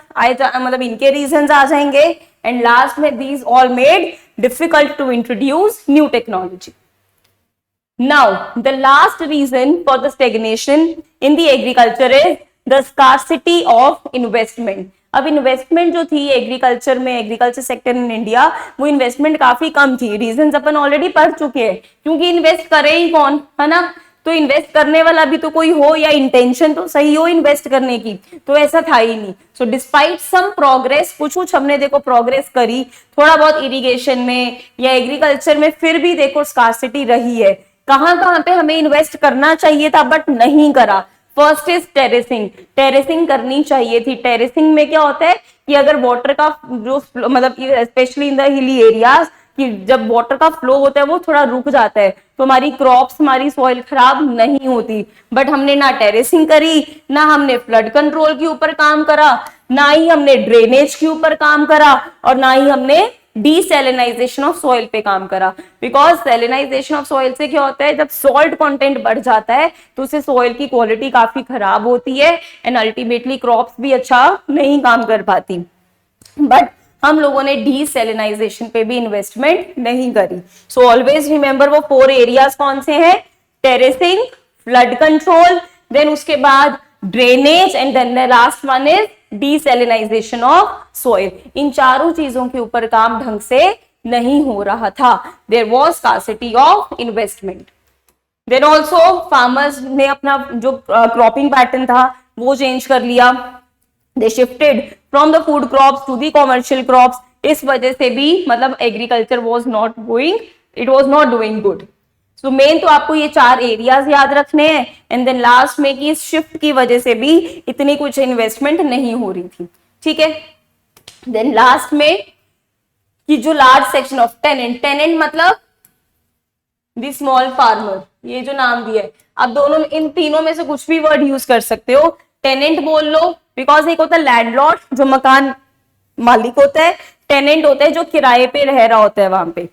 मतलब इनके रीजंस आ जाएंगे. एंड लास्ट में these all made difficult to introduce new technology. Now, the last reason for the stagnation in the agriculture is the scarcity of investment. अब investment जो थी एग्रीकल्चर में, एग्रीकल्चर सेक्टर इन इंडिया, वो investment काफी कम थी. Reasons अपन already पढ़ चुके हैं, क्योंकि इन्वेस्ट करे ही कौन, है ना. तो इन्वेस्ट करने वाला भी तो कोई हो, या इंटेंशन तो सही हो इन्वेस्ट करने की, तो ऐसा था ही नहीं. सो डिस्पाइट सम प्रोग्रेस, कुछ कुछ हमने देखो प्रोग्रेस करी थोड़ा बहुत इरिगेशन में या एग्रीकल्चर में, फिर भी देखो स्कार्सिटी रही है. कहां कहां पे हमें इन्वेस्ट करना चाहिए था बट नहीं करा. First is terracing. टेरेसिंग करनी चाहिए थी. टेरेसिंग में क्या होता है कि अगर वाटर का जो मतलब specially in the hilly areas, कि जब वाटर का फ्लो होता है वो थोड़ा रुक जाता है, तो हमारी क्रॉप्स, हमारी सॉइल खराब नहीं होती. बट हमने ना टेरेसिंग करी, ना हमने फ्लड कंट्रोल के ऊपर काम करा, ना ही हमने ड्रेनेज के ऊपर काम करा, और ना ही हमने डीसेलिनाइजेशन ऑफ सॉइल पे काम करा. बिकॉज सेलिनाइजेशन ऑफ सॉइल से क्या होता है, जब सॉल्ट कंटेंट बढ़ जाता है तो उससे सॉइल की क्वालिटी काफी खराब होती है, एंड अल्टीमेटली क्रॉप्स भी अच्छा नहीं काम कर पाती. बट हम लोगों ने डीसेलिनाइजेशन पे भी इन्वेस्टमेंट नहीं करी. सो ऑलवेज रिमेंबर वो 4 एरियाज कौन से हैं, टेरेसिंग, फ्लड कंट्रोल, देन उसके बाद drainage, and then the last one is desalinisation of soil. इन चारों चीजों के ऊपर काम ढंग से नहीं हो रहा था. There was scarcity of investment. Then also farmers ने अपना जो क्रॉपिंग पैटर्न था वो चेंज कर लिया. They shifted from the food crops to the commercial crops. इस वजह से भी मतलब agriculture was not going, it was not doing good. So main तो आपको ये 4 एरियाज याद रखने हैं. एंड देन लास्ट में कि इस शिफ्ट की वजह से भी इतनी कुछ इन्वेस्टमेंट नहीं हो रही थी. ठीक है. देन लास्ट में कि जो large section of tenant, tenant मतलब द स्मॉल फार्मर, ये जो नाम दिया है, आप दोनों इन तीनों में से कुछ भी वर्ड यूज कर सकते हो. टेनेंट बोल लो, बिकॉज एक होता है लैंडलॉर्ड जो मकान मालिक होता है, टेनेंट होता है जो किराए पे रह रहा होता है वहां पे.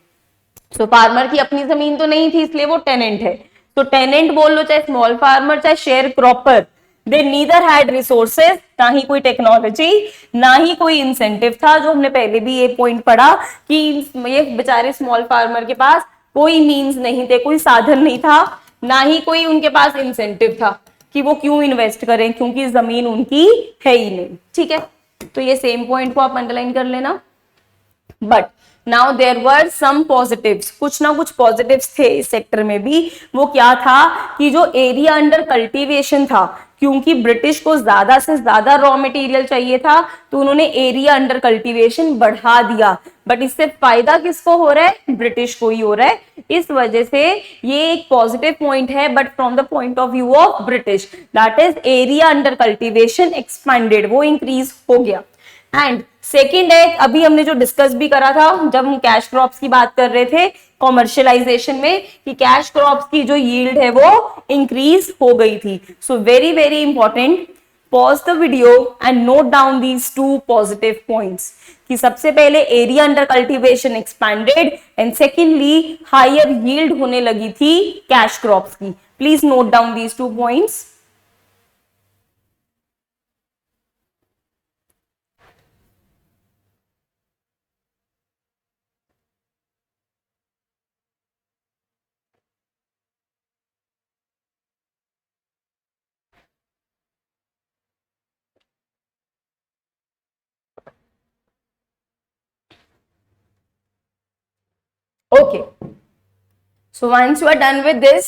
सो फार्मर की अपनी जमीन तो नहीं थी, इसलिए वो टेनेंट है. तो टेनेंट बोल लो, चाहे स्मॉल फार्मर, चाहे share cropper, they neither had resources, ना ही कोई टेक्नोलॉजी, ना ही कोई इंसेंटिव था. जो हमने पहले भी ये पॉइंट पढ़ा कि ये बेचारे स्मॉल फार्मर के पास कोई मीन्स नहीं थे, कोई साधन नहीं था, ना ही कोई उनके पास इंसेंटिव था कि वो क्यों इन्वेस्ट करें, क्योंकि जमीन उनकी है ही नहीं. ठीक है. तो ये सेम पॉइंट को आप अंडरलाइन कर लेना. But now there were some positives, कुछ ना कुछ पॉजिटिव्स थे इस सेक्टर में भी. वो क्या था कि जो एरिया अंडर कल्टीवेशन था, क्योंकि ब्रिटिश को ज्यादा से ज्यादा रॉ मटेरियल चाहिए था, तो उन्होंने एरिया अंडर कल्टीवेशन बढ़ा दिया. बट इससे फायदा किसको हो रहा है, ब्रिटिश को ही हो रहा है. इस वजह से ये एक पॉजिटिव पॉइंट है, but from the point of view of British, that is area under cultivation expanded, वो इंक्रीज हो गया. एंड सेकेंड है, अभी हमने जो डिस्कस भी करा था जब हम कैश क्रॉप्स की बात कर रहे थे कॉमर्शियलाइजेशन में, कि कैश क्रॉप्स की जो यील्ड है वो इंक्रीज हो गई थी. So very very important, pause the video and note down these 2 positive points, कि सबसे पहले area under cultivation expanded, and secondly higher yield होने लगी थी कैश क्रॉप्स की. Please note down these 2 points. Okay. So once you are done with this,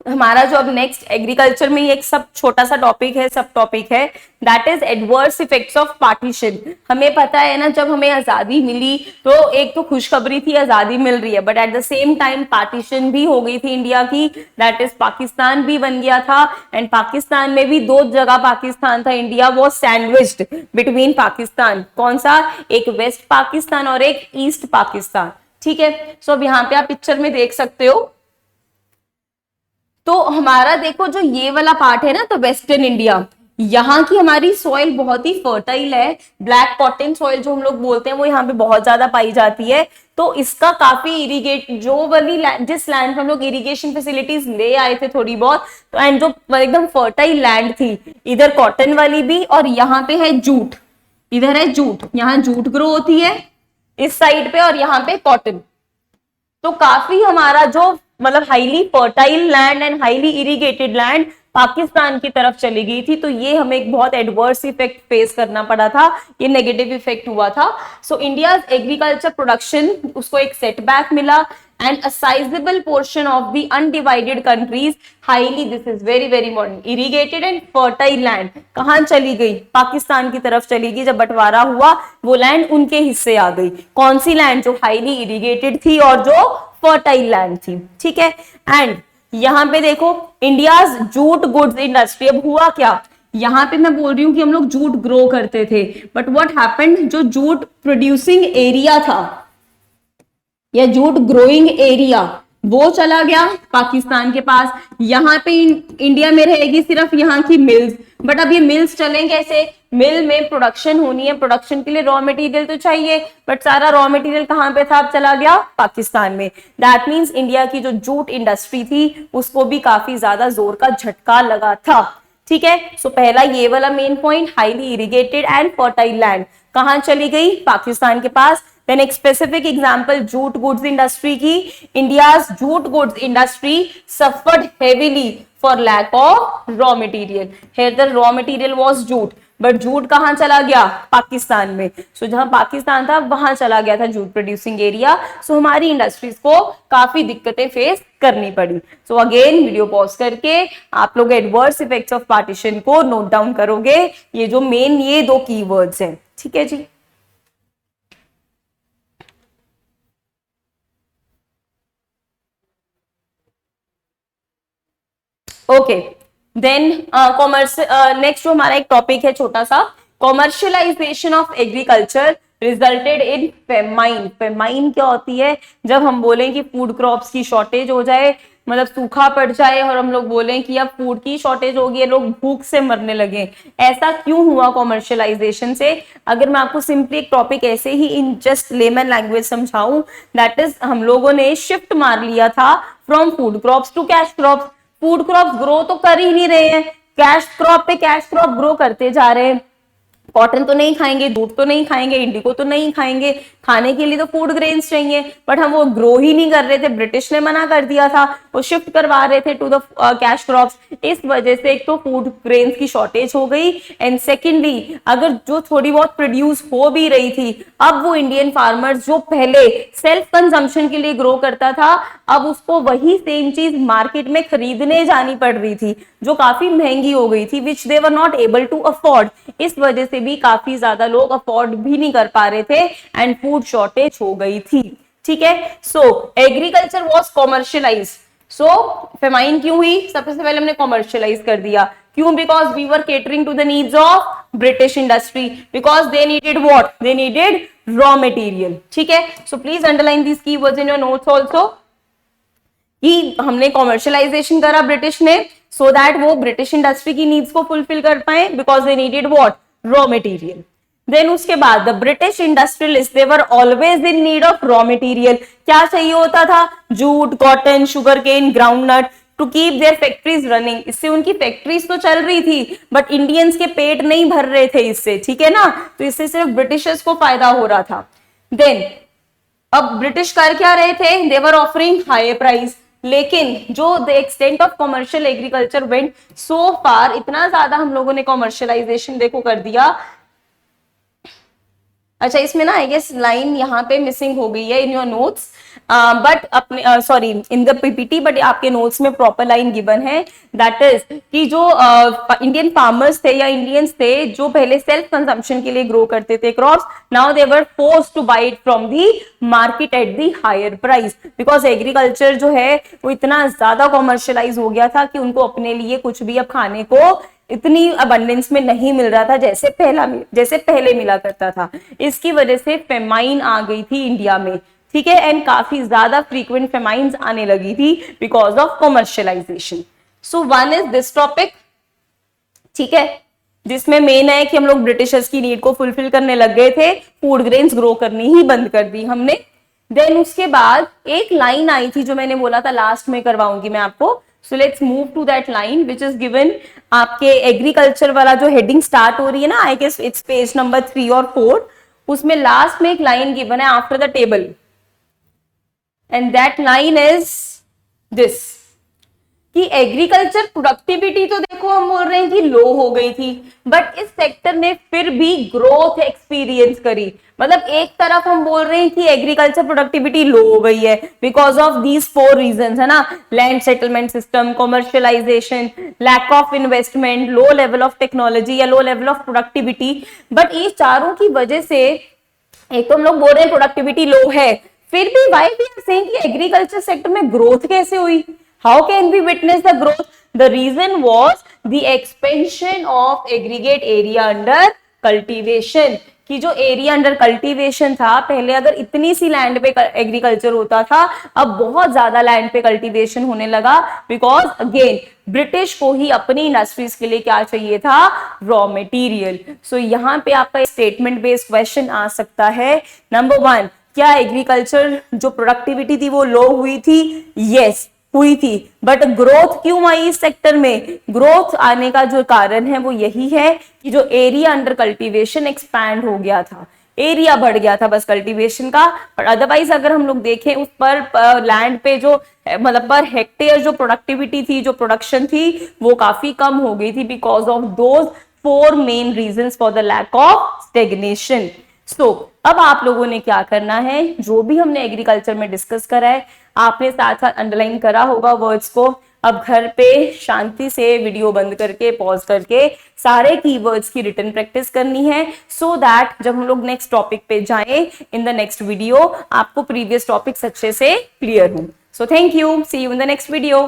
हमारा जो अब नेक्स्ट एग्रीकल्चर में एक सब छोटा सा टॉपिक है, सब टॉपिक है, that is adverse effects of partition. हमें पता है ना, जब हमें आजादी मिली तो एक तो खुशखबरी थी, आजादी मिल रही है, but at the same time partition भी हो गई थी इंडिया की, दैट इज पाकिस्तान भी बन गया था। एंड पाकिस्तान में भी दो जगह पाकिस्तान था, India was sandwiched between Pakistan. कौन सा? एक वेस्ट पाकिस्तान और एक ईस्ट पाकिस्तान। ठीक है, सो अब यहाँ पे आप पिक्चर में देख सकते हो, तो हमारा देखो जो ये वाला पार्ट है ना, तो वेस्टर्न इंडिया, यहाँ की हमारी सॉइल बहुत ही फर्टाइल है। ब्लैक कॉटन सॉइल जो हम लोग बोलते हैं वो यहाँ पे बहुत ज्यादा पाई जाती है। तो इसका काफी इरिगेट, जो वाली जिस लैंड पे हम लोग इरिगेशन फैसिलिटीज ले आए थे थोड़ी बहुत, तो एंड जो एकदम फर्टाइल लैंड थी, इधर कॉटन वाली भी, और यहाँ पे है जूट, इधर है जूट, यहाँ जूट ग्रो होती है इस साइड पे, और यहाँ पे कॉटन। तो काफी हमारा जो मतलब highly fertile land and highly irrigated land Pakistan की तरफ चली गई थी। तो ये हमें एक बहुत एडवर्स इफेक्ट फेस करना पड़ा था, ये नेगेटिव इफेक्ट हुआ था। सो इंडिया एग्रीकल्चर प्रोडक्शन, उसको एक सेटबैक मिला, and a sizeable portion of the undivided countries highly, this is very very important, irrigated and fertile land कहां चली गई? पाकिस्तान की तरफ चली गई। जब बंटवारा हुआ वो लैंड उनके हिस्से आ गई। कौन सी लैंड? जो हाईली इरिगेटेड थी और जो फर्टाइल लैंड थी। ठीक है, एंड यहां पे देखो इंडियाज जूट गुड्स इंडस्ट्री। अब हुआ क्या, यहां पे मैं बोल रही हूं कि हम लोग जूट ग्रो करते थे, बट व्हाट हैपेंड, जो जूट प्रोड्यूसिंग एरिया था या जूट ग्रोइंग एरिया, वो चला गया पाकिस्तान के पास। यहाँ पे इंडिया में रहेगी सिर्फ यहाँ की मिल्स, बट अब ये मिल्स चलें कैसे? मिल में प्रोडक्शन होनी है, प्रोडक्शन के लिए रॉ मटेरियल तो चाहिए, बट सारा रॉ मटेरियल कहाँ पे था? अब चला गया पाकिस्तान में। दैट मीन्स इंडिया की जो जूट इंडस्ट्री थी उसको भी काफी ज्यादा जोर का झटका लगा था। ठीक है, सो पहला ये वाला main point, highly irrigated and fertile land कहां चली गई? पाकिस्तान के पास। Then एक specific example jute goods industry की, India's jute goods industry suffered heavily for lack of raw material. Here the raw material was jute, but jute कहां चला गया? पाकिस्तान में। सो जहां पाकिस्तान था वहां चला गया था जूट प्रोड्यूसिंग एरिया। सो हमारी इंडस्ट्रीज को काफी दिक्कतें फेस करनी पड़ी। सो अगेन वीडियो पॉज करके आप लोग एडवर्स इफेक्ट्स ऑफ पार्टीशन को नोट डाउन करोगे, ये जो मेन ये दो कीवर्ड्स हैं। ठीक है जी। ओके, देन कॉमर्स, नेक्स्ट जो हमारा एक टॉपिक है छोटा सा, commercialisation of agriculture resulted in famine. Famine क्या होती है? जब हम बोलें कि फूड क्रॉप्स की शॉर्टेज हो जाए, मतलब सूखा पड़ जाए, और हम लोग बोलें कि अब फूड की शॉर्टेज होगी, लोग भूख से मरने लगे। ऐसा क्यों हुआ कॉमर्शियलाइजेशन से? अगर मैं आपको सिंपली एक टॉपिक ऐसे ही इन जस्ट लेमन लैंग्वेज समझाऊं, दैट इज हम लोगों ने शिफ्ट मार लिया था from food crops to cash crops. Food crop grow तो कर ही नहीं रहे हैं, कैश क्रॉप पे कैश क्रॉप ग्रो करते जा रहे हैं। कॉटन तो नहीं खाएंगे, दूध तो नहीं खाएंगे, इंडिगो तो नहीं खाएंगे, खाने के लिए तो फूड ग्रेन्स चाहिए, बट हम वो ग्रो ही नहीं कर रहे थे। ब्रिटिश ने मना कर दिया था, वो शिफ्ट करवा रहे थे टू द कैश क्रॉप्स। इस वजह से एक तो फूड ग्रेन्स की शॉर्टेज हो गई, एंड सेकेंडली अगर जो थोड़ी बहुत प्रोड्यूस हो भी रही थी, अब वो इंडियन फार्मर्स जो पहले सेल्फ कंजम्पशन के लिए ग्रो करता था, अब उसको वही सेम चीज मार्केट में खरीदने जानी पड़ रही थी, जो काफी महंगी हो गई थी, which they were not able to afford. इस वजह से भी काफी ज्यादा लोग अफोर्ड भी नहीं कर पा रहे थे, एंड फूड शॉर्टेज हो गई थी। ठीक है, so agriculture was commercialise. So famine क्यों हुई? सबसे पहले हमने कॉमर्शियलाइज कर दिया। क्यों? Because we were catering to the needs of British industry, because they needed what? They needed raw material. ठीक है, सो please underline this keywords in your notes also, कि हमने कॉमर्शियलाइजेशन करा ब्रिटिश ने, सो दैट वो ब्रिटिश इंडस्ट्री की needs को फुलफिल कर पाए, because they needed what? Raw material. Then उसके बाद the British industrialist they were always in need of raw material. क्या चाहिए होता था? Jute, cotton, sugar cane, ground nut, to keep their factories running. इससे उनकी फैक्ट्रीज तो चल रही थी, बट इंडियंस के पेट नहीं भर रहे थे इससे। ठीक है ना, तो इससे सिर्फ ब्रिटिशर्स को फायदा हो रहा था। देन अब ब्रिटिश कर क्या रहे थे? They were offering high price, लेकिन जो the extent of commercial agriculture went so far, इतना ज्यादा हम लोगों ने कॉमर्शियलाइजेशन देखो कर दिया, अच्छा, इसमें ना आई गेस लाइन यहाँ पे मिसिंग हो गई है इन योर नोट्स, बट अपने sorry in the PPT, but आपके नोट्स में प्रॉपर लाइन गिवन है, दैट इज कि जो इंडियन फार्मर्स थे या इंडियंस थे जो पहले सेल्फ कंजम्पशन के लिए ग्रो करते थे crops, now they were forced to buy it from the market at the higher price, because agriculture जो है वो इतना ज्यादा कॉमर्शियलाइज हो गया था कि उनको अपने लिए कुछ भी अब खाने को इतनी अबंडेंस में नहीं मिल रहा था जैसे पहले मिला करता था। इसकी वजह से फेमाइन आ गई थी इंडिया में, ठीक है, एंड काफी ज्यादा फ्रीक्वेंट फेमाइंस आने लगी थी because of commercialisation. So one is this topic, ठीक है, जिसमें मेन है कि हम लोग ब्रिटिशर्स की नीड को फुलफिल करने लग गए थे, फूड ग्रेन्स ग्रो करनी ही बंद कर दी हमने। देन उसके बाद एक लाइन आई थी जो मैंने बोला था लास्ट में करवाऊंगी मैं आपको, so let's move to that line which is given. आपके एग्रीकल्चर वाला जो हेडिंग स्टार्ट हो रही है ना, I guess it's page number 3 और 4, उसमें लास्ट में एक लाइन गिवन है after the table, and that line is this कि एग्रीकल्चर प्रोडक्टिविटी तो देखो हम बोल रहे हैं कि लो हो गई थी, बट इस सेक्टर ने फिर भी ग्रोथ एक्सपीरियंस करी। मतलब एक तरफ हम बोल रहे हैं कि एग्रीकल्चर प्रोडक्टिविटी लो हो गई है बिकॉज ऑफ दीज 4 रीजंस, है ना, land settlement system, commercialization, lack of investment, low level of technology या low level of productivity. But ये चारों की वजह से एक तो हम लोग बोल रहे हैं प्रोडक्टिविटी लो है, फिर भी वाई वी आर सेइंग कि एग्रीकल्चर सेक्टर में ग्रोथ कैसे हुई? How can we witness the growth? The reason was the expansion of aggregate area under cultivation. कि जो एरिया अंडर कल्टीवेशन था, पहले अगर इतनी सी लैंड पे एग्रीकल्चर होता था, अब बहुत ज्यादा लैंड पे कल्टीवेशन होने लगा बिकॉज अगेन ब्रिटिश को ही अपनी इंडस्ट्रीज के लिए क्या चाहिए था? Raw material. सो यहाँ पे आपका स्टेटमेंट बेस्ड क्वेश्चन आ सकता है। नंबर 1, क्या एग्रीकल्चर जो प्रोडक्टिविटी थी वो लो हुई थी? यस, हुई थी, बट ग्रोथ क्यों आई इस सेक्टर में? ग्रोथ आने का जो कारण है वो यही है कि जो एरिया अंडर कल्टीवेशन एक्सपैंड हो गया था, एरिया बढ़ गया था बस कल्टीवेशन का, पर अदरवाइज अगर हम लोग देखें उस पर लैंड पे जो मतलब पर हेक्टेयर जो प्रोडक्टिविटी थी, जो प्रोडक्शन थी, वो काफी कम हो गई थी because of those 4 main reasons for the lack of stagnation. So अब आप लोगों ने क्या करना है, जो भी हमने एग्रीकल्चर में डिस्कस करा है आपने साथ साथ अंडरलाइन करा होगा वर्ड्स को। अब घर पे शांति से वीडियो बंद करके पॉज करके सारे कीवर्ड्स की रिटन प्रैक्टिस करनी है, सो दैट जब हम लोग नेक्स्ट टॉपिक पे जाएं इन द नेक्स्ट वीडियो आपको प्रीवियस टॉपिक्स अच्छे से क्लियर हो। So thank you, see you in the next video.